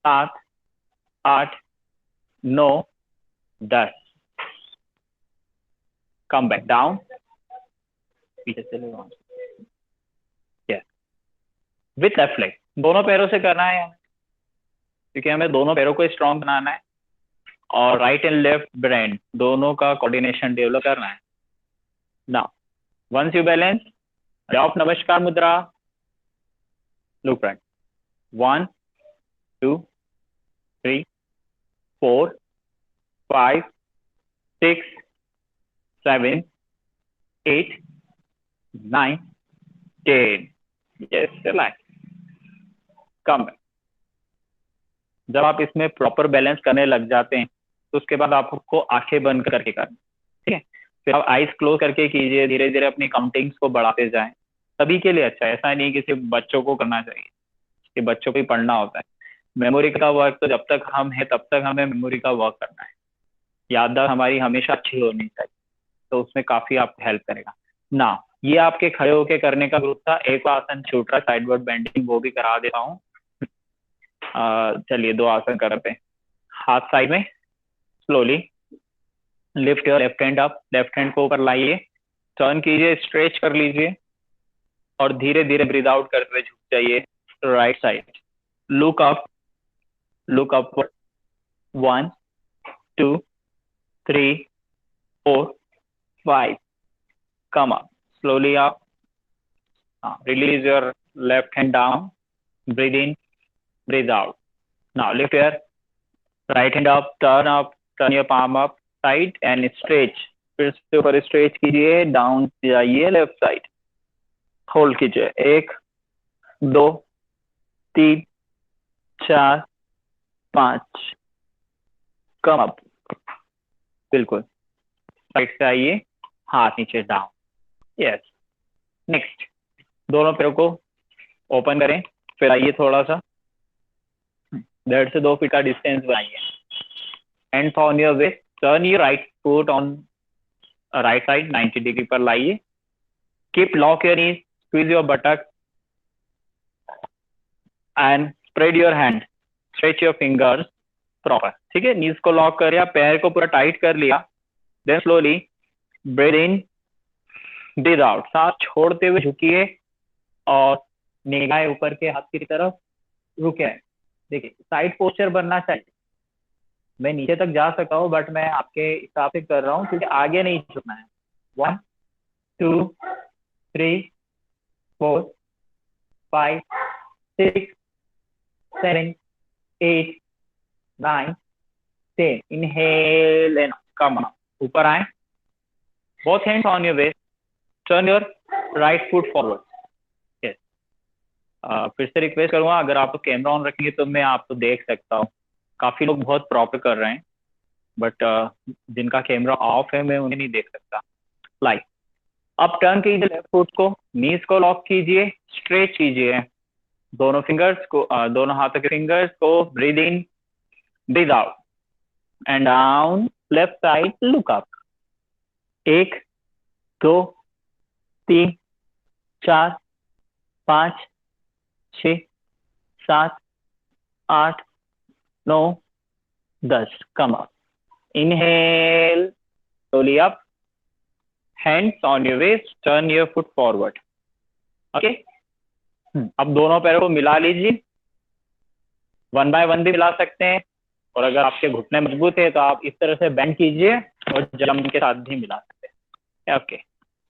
7 8 9 10, कम बैक डाउन, पीछे चले जाओ, यस, विथ लेफ्ट लेग, दोनों पैरों से करना है क्योंकि हमें दोनों पैरों को स्ट्रॉन्ग बनाना है और राइट एंड लेफ्ट ब्रेन दोनों का कोऑर्डिनेशन डेवलप करना है। Now once you balance, of namaskar mudra, look front, 1 2 3 4 5 6 7 8 9 10, yes, relax, come back. जब आप इसमें प्रॉपर बैलेंस करने लग जाते हैं तो उसके बाद आपको आंखें बंद करके करना, ठीक है, फिर आप आईज क्लोज करके कीजिए, धीरे धीरे अपनी काउंटिंग्स को बढ़ाते जाएं, सभी के लिए अच्छा है, ऐसा नहीं कि सिर्फ बच्चों को करना चाहिए, कि बच्चों को ही पढ़ना होता है। मेमोरी का वर्क तो जब तक हम है तब तक हमें मेमोरी का वर्क करना है, याददाश्त हमारी हमेशा अच्छी होनी चाहिए, तो उसमें काफी आपको हेल्प करेगा ना। ये आपके खड़े होके करने का ग्रुप था, एक आसन छूट रहा साइडवर्ड बेंडिंग, वो भी करा देता हूँ। चलिए 2 आसन करते हैं, हाथ साइड में, slowly lift your left hand up, left hand को ऊपर लाइए, टर्न कीजिए, स्ट्रेच कर लीजिए और धीरे धीरे ब्रीद आउट करते हुए झुक जाइए right side, look up, look upward. 1, 2, 3, 4, 5. Come up. Slowly up. Release your left hand down. Breathe in, breathe out. Now lift your right hand up, turn your palm up, side and stretch. फिर से ऊपर stretch कीजिए, down जाइए, left side hold कीजिए. 1, 2, 3, 4, 5. Come up. बिल्कुल. Side से आइए, हाथ नीचे डाउन. यस. नेक्स्ट, दोनों पैरों को ओपन करें. फिर आइए थोड़ा सा 1.5 से 2 फीट का डिस्टेंस बनाइए. Hands on your waist. Turn your right foot on right side 90 degree पर लाइए. Keep lock your knees, squeeze your buttock and spread your hand. Stretch your fingers proper. ठीक है, नीज को लॉक कर, या पैर को पूरा टाइट कर लिया. Then slowly breathe in, breathe out. सांस छोड़ते हुए झुकिए और निगाहें ऊपर के हाथ की तरफ रुके. देखिए, साइड पोस्चर बनना चाहिए. मैं नीचे तक जा सकता हूँ, बट मैं आपके हिसाब से कर रहा हूँ क्योंकि आगे नहीं झुकना है. 1, 2, 3, 4, 5, 6, 7, 8, 9, 10. Inhale and come up. ऊपर आए. Both hands on your waist. Turn your right foot forward. Yes. फिर से रिक्वेस्ट करूंगा, अगर आप कैमरा ऑन रखेंगे तो मैं आपको देख सकता हूँ. काफी लोग बहुत प्रॉपर कर रहे हैं, बट जिनका कैमरा ऑफ है मैं उन्हें नहीं देख सकता. लाइक अब टर्न कीजिए लेफ्ट फुट को, नीज को लॉक कीजिए, स्ट्रेच कीजिए दोनों फिंगर्स को, दोनों हाथों के फिंगर्स को. Breathe in, breathe out and down. Left side look up. 1, 2, 3, 4, 5, 6, 7, 8, 9, 10. Come up. Inhale, slowly up. Hands on your waist. Turn your foot forward. Okay. अब दोनों पैरों को मिला लीजिए. 1 बाय 1 भी मिला सकते हैं, और अगर आपके घुटने मजबूत है तो आप इस तरह से बेंड कीजिए और जंप के साथ भी मिला सकते हैं. Okay.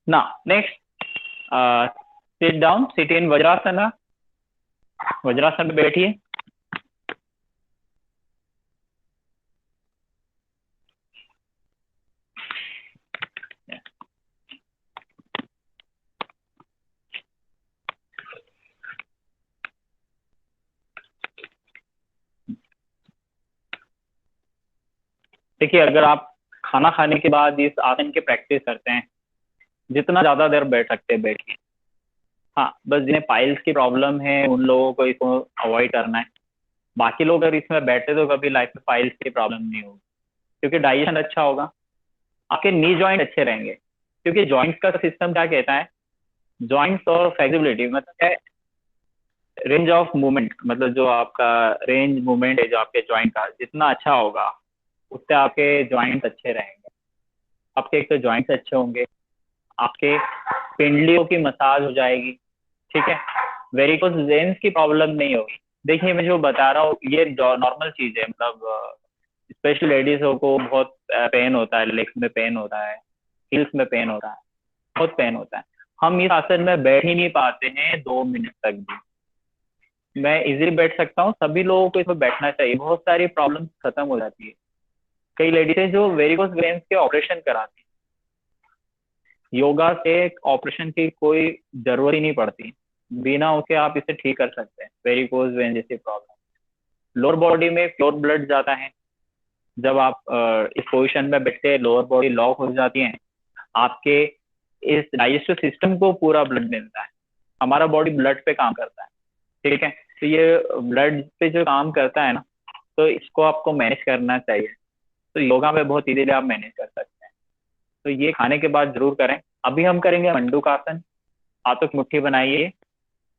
Now next, sit down. Sit in vajrasana. Vajrasana पे बैठिए. देखिए, अगर आप खाना खाने के बाद इस आसन की प्रैक्टिस करते हैं, जितना ज्यादा देर बैठ सकते हैं बैठिए. हाँ, बस जिन्हें पाइल्स की प्रॉब्लम है उन लोगों को इसको अवॉइड करना है. बाकी लोग अगर इसमें बैठे तो कभी लाइफ में पाइल्स की प्रॉब्लम नहीं होगी, क्योंकि डाइजेशन अच्छा होगा. आपके नी जॉइंट अच्छे रहेंगे, क्योंकि जॉइंट्स का सिस्टम क्या कहता है, जॉइंट्स और फ्लेक्सिबिलिटी मतलब क्या है, रेंज ऑफ मूवमेंट. मतलब जो आपका रेंज मूवमेंट है जो आपके जॉइंट का, जितना अच्छा होगा उससे आपके जॉइंट्स अच्छे रहेंगे. आपके एक तो जॉइंट्स अच्छे होंगे, आपके पिंडलियों की मसाज हो जाएगी. ठीक है, वेरिकोस वेन्स की प्रॉब्लम नहीं होगी. देखिए, मैं जो बता रहा हूँ ये नॉर्मल चीज है. मतलब स्पेशली लेडीजों को बहुत पेन होता है, लेग्स में पेन होता है, हील्स में पेन होता है, बहुत पेन होता है. हम इस आसन में बैठ ही नहीं पाते हैं 2 मिनट तक भी. मैं इजीली बैठ सकता हूँ. सभी लोगों को इसमें बैठना चाहिए, बहुत सारी प्रॉब्लम खत्म हो जाती है. कई लेडीज हैं जो वेरिकोस वेन्स के ऑपरेशन कराती हैं. योगा से ऑपरेशन की कोई जरूरत ही नहीं पड़ती. बिना उसके आप इसे ठीक कर सकते हैं, वेरिकोस वेन जैसी प्रॉब्लम. लोअर बॉडी में प्योर ब्लड जाता है. जब आप इस पोजीशन में बैठते हैं, लोअर बॉडी लॉक हो जाती है. आपके इस डाइजेस्टिव सिस्टम को पूरा ब्लड मिलता है. हमारा बॉडी ब्लड पे काम करता है. ठीक है, तो ये ब्लड पे जो काम करता है ना, तो इसको आपको मैनेज करना चाहिए. तो योगा में बहुत इजीली आप मैनेज कर सकते हैं. तो ये खाने के बाद जरूर करें. अभी हम करेंगे मंडूकासन. हाथों की मुट्ठी बनाइए,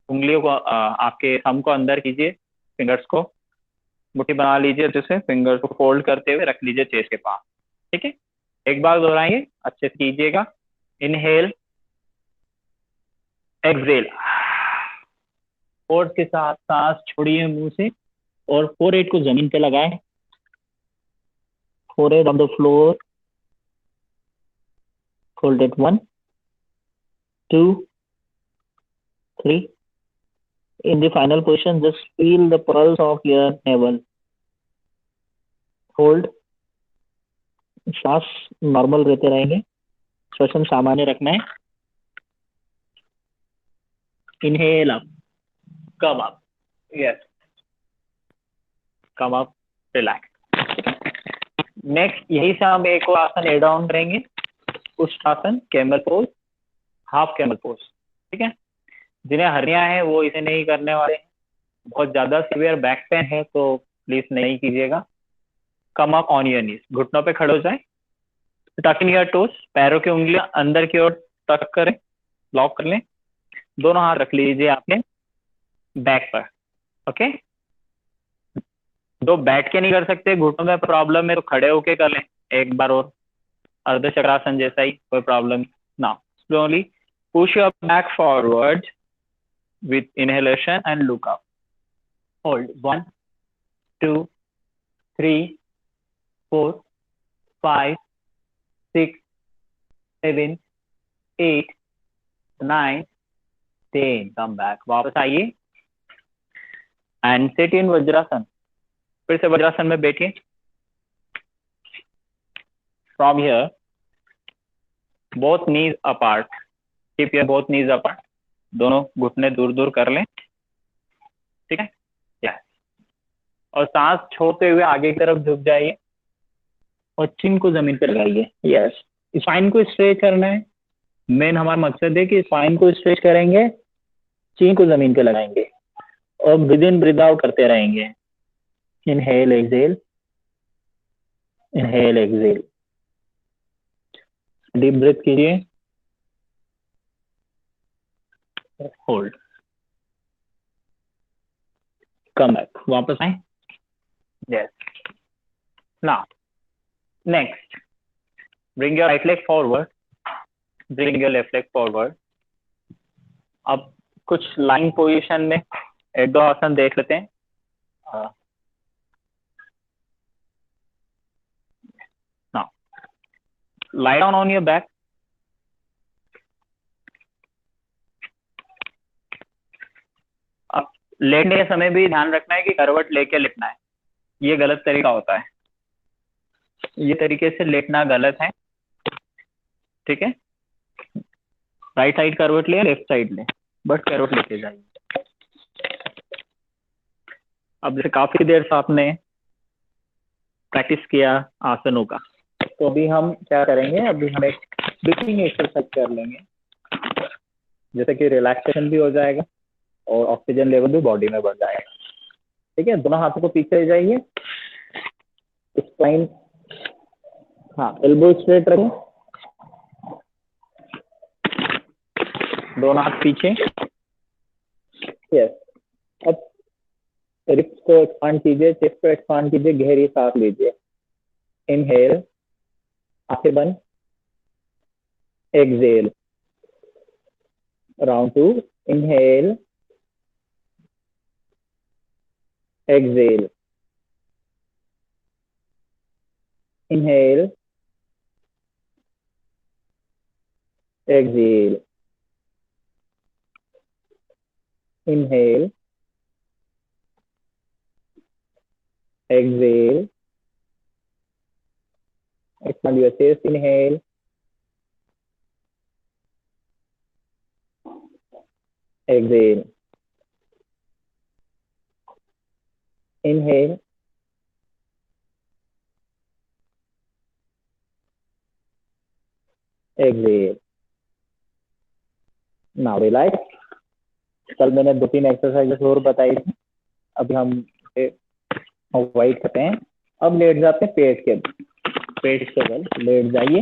उंगलियों को आपके थंब को अंदर कीजिए, फिंगर्स को मुट्ठी बना लीजिए. जैसे फिंगर्स को फोल्ड करते हुए रख लीजिए चेस्ट के पास. ठीक है, एक बार दोहराइए, अच्छे से कीजिएगा. इनहेल, एक्सहेल, फोर्थ के साथ सांस छोड़िए मुंह से और फोरहेड को जमीन पे लगाएं, forehead on the floor, hold it 1 2 3. In the final position, just feel the pulse of your navel. Hold. सांस नॉर्मल रहते रहेंगे, श्वसन सामान्य रखना है. Inhale up, come up, yes, come up, relax. Next यही से हम एक और आसन एड ऑन करेंगे, Ustasana, camel pose, half camel pose. ठीक है, जिन्हें हर्निया है वो इसे नहीं करने वाले हैं. बहुत ज्यादा सीवियर बैक पेन है तो प्लीज नहीं कीजिएगा. Come up on your knees, घुटनों पे खड़े हो जाए. टक इन योर टोस, पैरों की उंगलियां अंदर की ओर टक करें, लॉक कर लें. दोनों हाथ रख लीजिए आपने बैक पर. ओके, जो बैठ के नहीं कर सकते, घुटनों में प्रॉब्लम है, तो खड़े होके कर लें एक बार और, अर्ध चक्रासन जैसा ही, कोई प्रॉब्लम ना. Slowly push your back forward with inhalation and look up. Hold 1 2 3 4 5 6 7 8 9 10. Come back. वापस आइए and sit in वज्रासन. फिर से वज्रासन में बैठिए. From here, both knees apart. Keep your both knees apart. दोनों घुटने दूर दूर कर लें. ठीक है, यस. और सांस छोड़ते हुए आगे की तरफ झुक जाइए और चिन को जमीन पर लगाइए. यस, स्पाइन को स्ट्रेच करना है. मेन हमारा मकसद है कि स्पाइन को स्ट्रेच करेंगे, चिन को जमीन पे लगाएंगे और ब्रीद इन ब्रीद आउट करते रहेंगे. Inhale exhale, inhale exhale. Deep breath कीजिए, होल्ड, कम बैक. वापस आए. Yes. Now next, bring your right leg forward, bring your left leg forward. अब कुछ लाइन पोजीशन में एक दो आसन देख लेते हैं. Now lie down on your back. अब लेटने के समय भी ध्यान रखना है कि करवट लेके लेटना है. ये गलत तरीका होता है, ये तरीके से लेटना गलत है. ठीक है, राइट साइड करवट ले, लेफ्ट साइड ले, बस करवट लेके जाइए. अब जैसे काफी देर से आपने प्रैक्टिस किया आसनों का, तो अभी हम क्या करेंगे, अभी हम एक ब्रीथिंग एक्सरसाइज कर लेंगे, जैसे कि रिलैक्सेशन भी हो जाएगा और ऑक्सीजन लेवल भी बॉडी में बढ़ जाएगा. ठीक है, दोनों हाथों को पीछे ले जाइए. स्पाइन, हाँ, एल्बो स्ट्रेट रखें, दोनों हाथ पीछे. यस. अब रिप्स को एक्सपांड कीजिए, चेस्ट को एक्सपांड कीजिए, गहरी सांस लीजिए. इनहेल, आंखें बंद. Exhale, round 2. Inhale, exhale, inhale, exhale, inhale, exhale, expand your chest. Inhale, exhale, inhale, exhale. Now relax. कल मैंने 2-3 एक्सरसाइजेस और बताई थी, अभी हम वाइट करते हैं. अब लेट जाते हैं पेट के बल. लेट जाइए.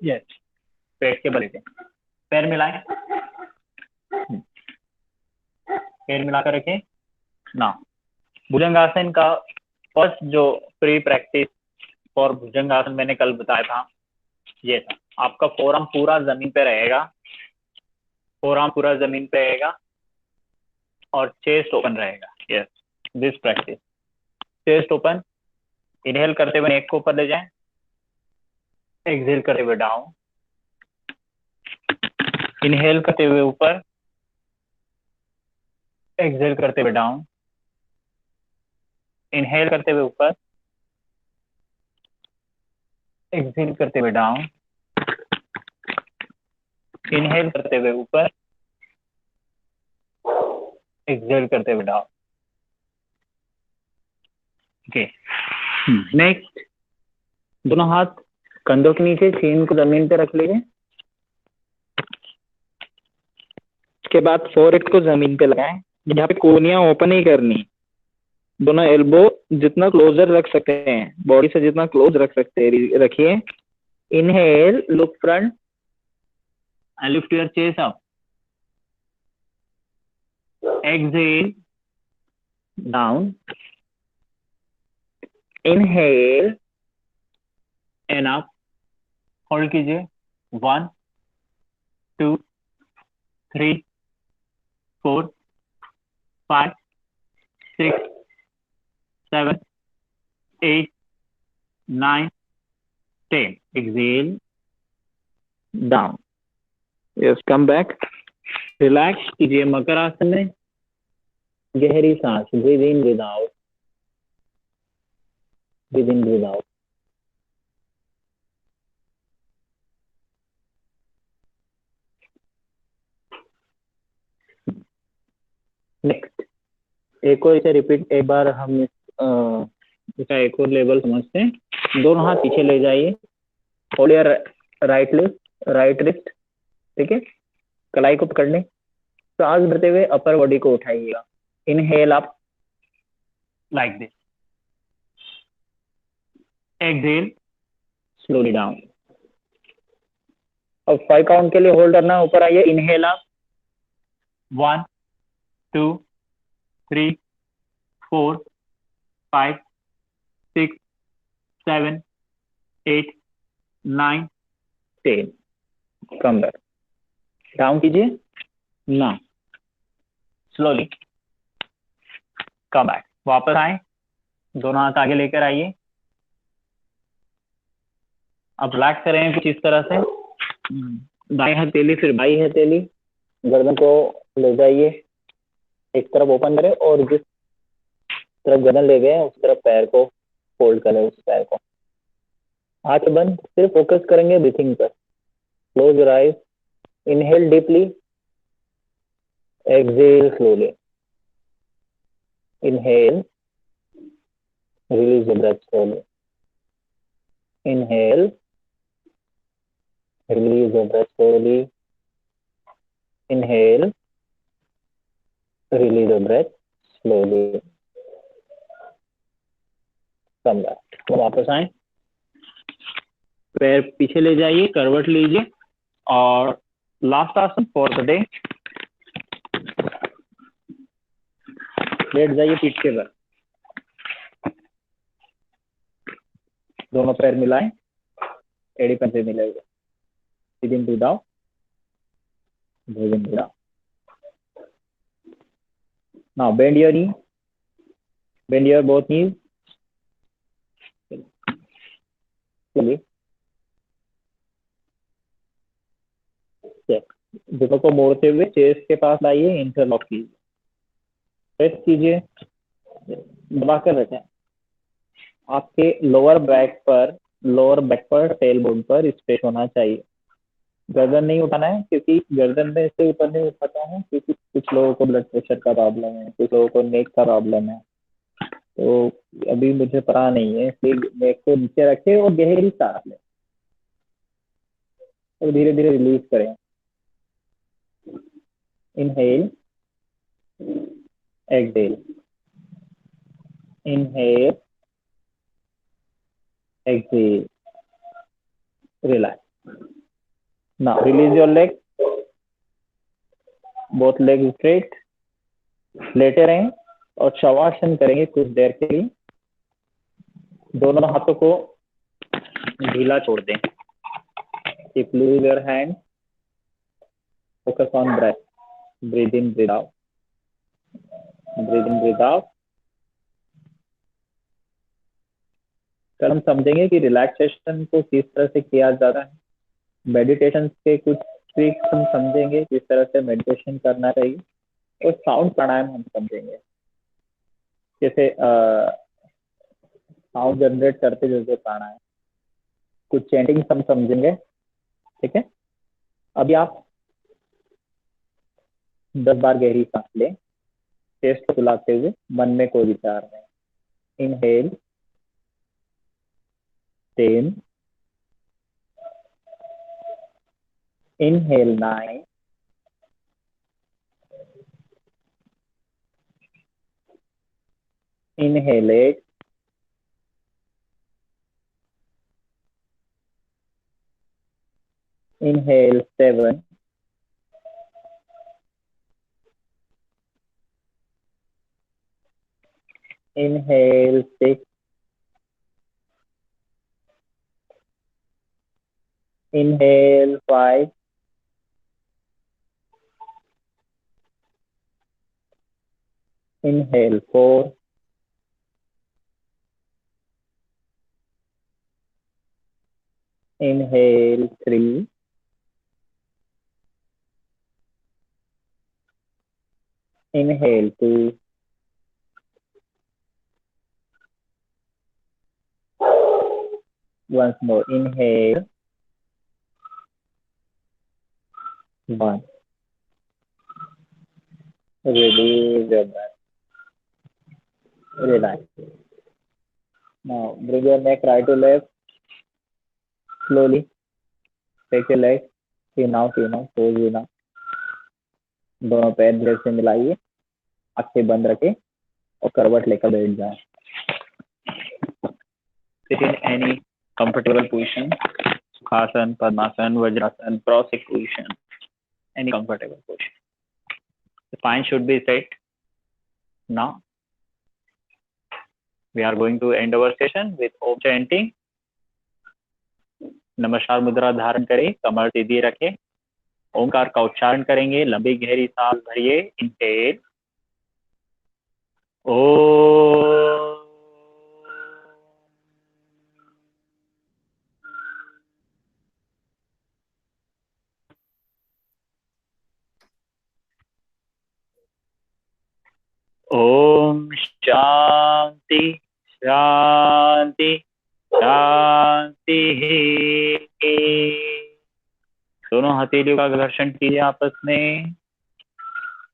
यस, पेट के बल लेते हैं. पैर मिलाएं, पैर मिलाकर रखें. ना, भुजंगासन का फर्स्ट जो प्री प्रैक्टिस फॉर भुजंगासन मैंने कल बताया था, ये था. आपका फोरआर्म पूरा जमीन पे रहेगा, फोरआर्म पूरा जमीन पे रहेगा और चेस्ट ओपन रहेगा। Yes, this practice, chest open. Inhale करते हुए नेक को ऊपर ले जाएं, एक्सहेल करते हुए डाउन, इनहेल करते हुए ऊपर, एक्सहेल करते हुए डाउन, इनहेल करते हुए ऊपर, एक्सहेल करते हुए डाउन, इनहेल करते हुए ऊपर, एक्सहेल करते हुए डाउन। ओके, नेक्स्ट, दोनों हाथ कंधों के नीचे, चीन को जमीन पे रख लीजिए। उसके बाद फोरहेड को जमीन पे लगाएं। यहाँ पे कोहनियां ओपन ही करनी, दोनों एल्बो जितना क्लोजर रख सकते हैं, बॉडी से जितना क्लोज रख सकते हैं रखिए। Inhale, look front and lift your chest up. Exhale, down. Inhale and up. Hold कीजिए, 1, 2, 3, 4, 5, 6, 7, 8, 9, 10. Exhale, down. Yes, come back. Relax कीजिए मकर आसन में, गहरी सांस, breathe in, breathe out, breathe in, breathe out. Next, एक और इसे रिपीट, एक बार हम इसका एक और लेवल समझते हैं। दोनों हाथ पीछे ले जाइए, hold your right lift, right wrist, ठीक है, कलाई को पकड़ लें, सांस भरते हुए अपर बॉडी को उठाइएगा। Inhale up like this, exhale slowly down. अब 5 काउंट के लिए होल्ड करना, ऊपर आइए, इनहेल अप, 1, 2, 3, 4, 5, 6, 7, 8, 9, 10, कम बैक, डाउन कीजिए ना, स्लोली कम बैक, वापस आए, दोनों हाथ आगे लेकर आइए। अब रिलैक्स करें कुछ इस तरह से, दाएं हथेली फिर बाई हथेली, गर्दन को ले जाइए, एक तरफ ओपन करें और जिस तरफ गर्दन ले गए उस तरफ पैर को फोल्ड करें, उस पैर को। आंख बंद, सिर्फ फोकस करेंगे ब्रीथिंग पर। Close your eyes, inhale deeply, exhale slowly, inhale, release the breath slowly, inhale, release the breath slowly, inhale, release the breath slowly, come back। तो वापस आए, पैर पीछे ले जाइए, करवट लीजिए और लास्ट आसन फॉर द डे, लेट जाइए पीठ के बल, दोनों पैर मिलाएं, एड़ी पंजे मिलेगा, breathe in, breathe out, breathe in, breathe out. Now bend your knee, bend your both knees, slowly, घुटनों को मोड़ते हुए चेस्ट के पास लाइए, इंटरलॉक कीजिए, प्रेस कीजिए, दबाकर रखें। आपके लोअर बैक पर टेल बोन पर स्पेस होना चाहिए। गर्दन नहीं उठाना है, क्योंकि गर्दन में से ऊपर नहीं उठाता है, क्योंकि कुछ लोगों को ब्लड प्रेशर का प्रॉब्लम है, कुछ लोगों को नेक का प्रॉब्लम है, तो अभी मुझे पता नहीं है, इसलिए नेक को नीचे रखें और गहरी सांस लें और धीरे धीरे रिलीज करें। Inhale, exhale, inhale, exhale, relax. Now release your leg, both legs straight, लेटे रहें और शवासन करेंगे कुछ देर के लिए। दोनों हाथों को ढीला छोड़ दें, If lose your hand, focus on breath. Breathe in, breathe out. Breathe in, breathe out. कल हम समझेंगे कि रिलैक्सेशन को किस तरह से किया जाता है. मेडिटेशन के कुछ ट्रिक्स हम समझेंगे, किस तरह से मेडिटेशन करना चाहिए, और साउंड प्राणायाम हम समझेंगे, जैसे साउंड जनरेट करते जैसे प्राणायाम. कुछ चैंटिंग हम समझेंगे. ठीक है. अभी आप 10 बार गहरी सांस लें, चेस्ट को फुलाते हुए, मन में कोई विचार नहीं. Inhale 10, inhale 9, inhale 8, inhale 7, inhale 6, inhale 5, inhale 4, inhale 3, inhale 2, once more, inhale 1, release your breath, relax. Now bring your neck right to left, slowly take your leg, in out, pose in out. दोनों पैर धीरे से मिलाइए, आंखें बंद रखें और करवट लेकर बैठ जाए. Sit in any comfortable position, Sukhasan, Padmasan, Vajrasan, Prosik position, any comfortable position. The spine should be straight. Now, we are going to end our session with Om chanting. नमस्कार मुद्रा धारण करें, कमर सीधी रखें, ओंकार का उच्चारण करेंगे, लंबी गहरी सांस भरिए. इनहेल ओ, ओम शांति शांति शांति. दोनों हथेलियों का घर्षण कीजिए आपस में,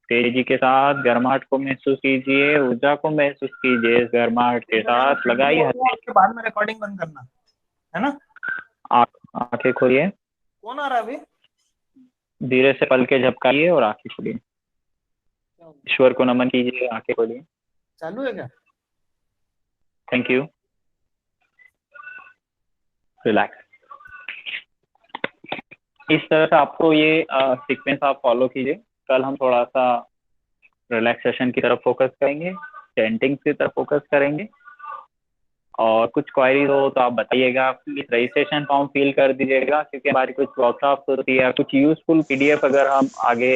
तेजी के साथ गर्माहट को महसूस कीजिए, ऊर्जा को महसूस कीजिए. इस गर्माहट के साथ लगाइए आपके बाद में रिकॉर्डिंग बंद करना है ना. आंखें खोलिए. कौन आ रहा है अभी? धीरे से पल के झपकाइए और आंखें खोलिए. ईश्वर को नमन कीजिए, आंखें खोलिए. चालू है क्या? Thank you. रिलैक्स. इस तरह से आपको ये सीक्वेंस आप फॉलो कीजिए. कल हम थोड़ा सा रिलैक्सेशन की तरफ फोकस करेंगे, चैंटिंग की तरफ फोकस करेंगे, और कुछ क्वारीज हो तो आप बताइएगा. प्लीज रजिस्ट्रेशन फॉर्म फिल कर दीजिएगा, क्योंकि हमारी कुछ वर्कशॉप होती है, कुछ यूजफुल पीडीएफ अगर हम आगे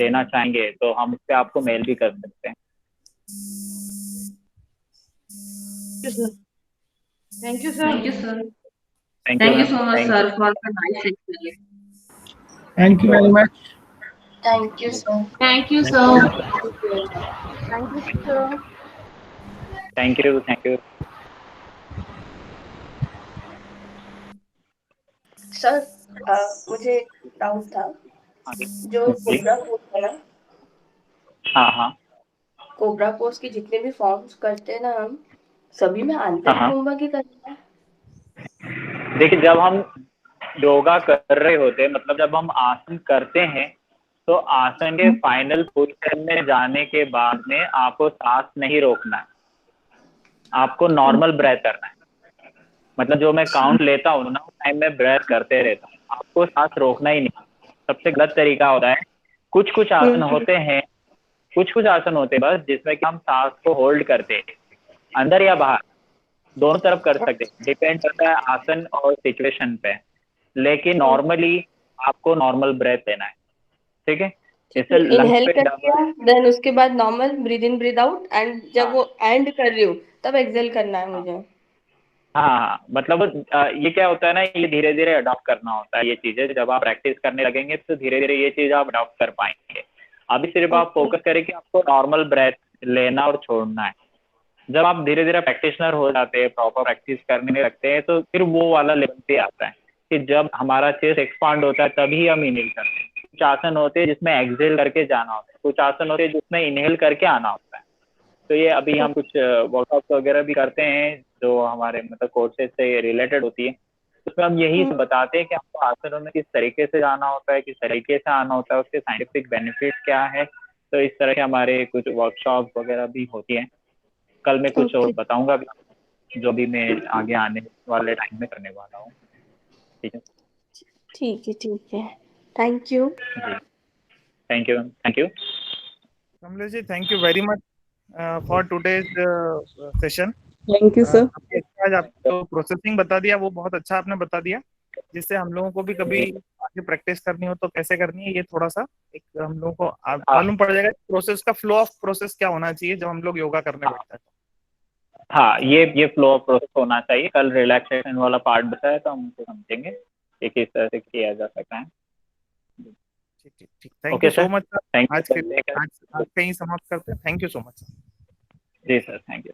देना चाहेंगे तो हम उस पर आपको मेल भी कर सकते हैं. Thank you, sir. Thank you, sir. Thank Thank you ma'am. so much, Thank sir, you. for the nice explanation. Thank you very much. Thank you, sir. Thank you, sir. Thank you, sir. Thank you. Thank you. Sir मुझे एक doubt था. जो cobra pose है ना, हाँ हाँ cobra pose के जितने भी फॉर्म्स करते हैं ना हम, सभी में आंतरिक हाँ. कुंभक ही करते हैं. देखिए, जब हम योगा कर रहे होते हैं, मतलब जब हम आसन करते हैं, तो आसन के फाइनल पोजीशन में जाने के बाद में आपको सांस नहीं रोकना है, आपको नॉर्मल ब्रेथ करना है. मतलब जो मैं काउंट लेता हूँ ना, उस टाइम में ब्रेथ करते रहता हूँ, आपको सांस रोकना ही नहीं. सबसे गलत तरीका होता है. कुछ कुछ आसन होते हैं, कुछ आसन होते हैं बस, जिसमें कि हम सांस को होल्ड करते हैं, अंदर या बाहर, दोनों तरफ कर सकते हैं. डिपेंड करता है आसन और सिचुएशन पे. लेकिन नॉर्मली आपको नॉर्मल ब्रेथ लेना है, ठीक है। जैसे लंग्स इनहेल पे कर दबा, लिया, देन उसके बाद normal breathe in breathe out, and जब हाँ वो एंड कर रही हूँ तब एक्सेल करना है हाँ मुझे। हाँ, मतलब ये क्या होता है ना, ये धीरे धीरे अडॉप्ट करना होता है। ये चीजें जब आप प्रैक्टिस करने लगेंगे तो धीरे धीरे ये चीज आप अडॉप्ट कर पाएंगे। अभी सिर्फ आप ओके। फोकस करें कि आपको नॉर्मल ब्रेथ लेना और छोड़ना है। जब आप धीरे धीरे प्रैक्टिशनर हो जाते हैं, प्रॉपर प्रैक्टिस करने लगते हैं, तो फिर वो वाला लेवल पे आता है कि जब हमारा चेस्ट एक्सपांड होता है तभी हम इनहेल करते हैं। कुछ आसन होते हैं जिसमें एक्सहेल करके जाना होता है, कुछ आसन होते हैं जिसमें इनहेल करके आना होता है। तो ये अभी हम कुछ वर्कआउट वगैरह भी करते हैं जो हमारे मतलब कोर्सेज से रिलेटेड होती है, उसमें हम यही हम्म, बताते हैं कि आपको आसनों में किस तरीके से जाना होता है, किस तरीके से आना होता है, उसके साइंटिफिक बेनिफिट क्या है। तो इस तरह के हमारे कुछ वर्कशॉप वगैरह भी होती हैं। कल मैं कुछ और ओके। बताऊंगा भी, जो भी मैं आगे आने वाले टाइम में करने वाला हूँ। ठीक है ठीक है, ठीक है। Thank you. जी, thank you, thank you. Kamlesh ji, thank you very much for today's session. Thank you sir. आज आपको प्रोसेसिंग बता दिया, वो बहुत अच्छा आपने बता दिया, जिससे हम लोगों को भी कभी आगे प्रैक्टिस करनी हो तो कैसे करनी है, ये थोड़ा सा एक हम लोगों को हाँ मालूम पड़ जाएगा प्रोसेस का, फ्लो ऑफ प्रोसेस क्या होना चाहिए जब हम लोग योगा करने हाँ बैठते हैं। हाँ, ये फ्लो प्रोसेस होना चाहिए। कल रिलैक्सेशन वाला पार्ट बताया तो हम उसे समझेंगे कि किस तरह से किया जा सकता है। ठीक ठीक ठीक, thank you okay so sir, much sir. Thank you आज के लिए सर। आज कहीं समाप्त करते हैं। Thank you so much sir. जी सर, थैंक यू।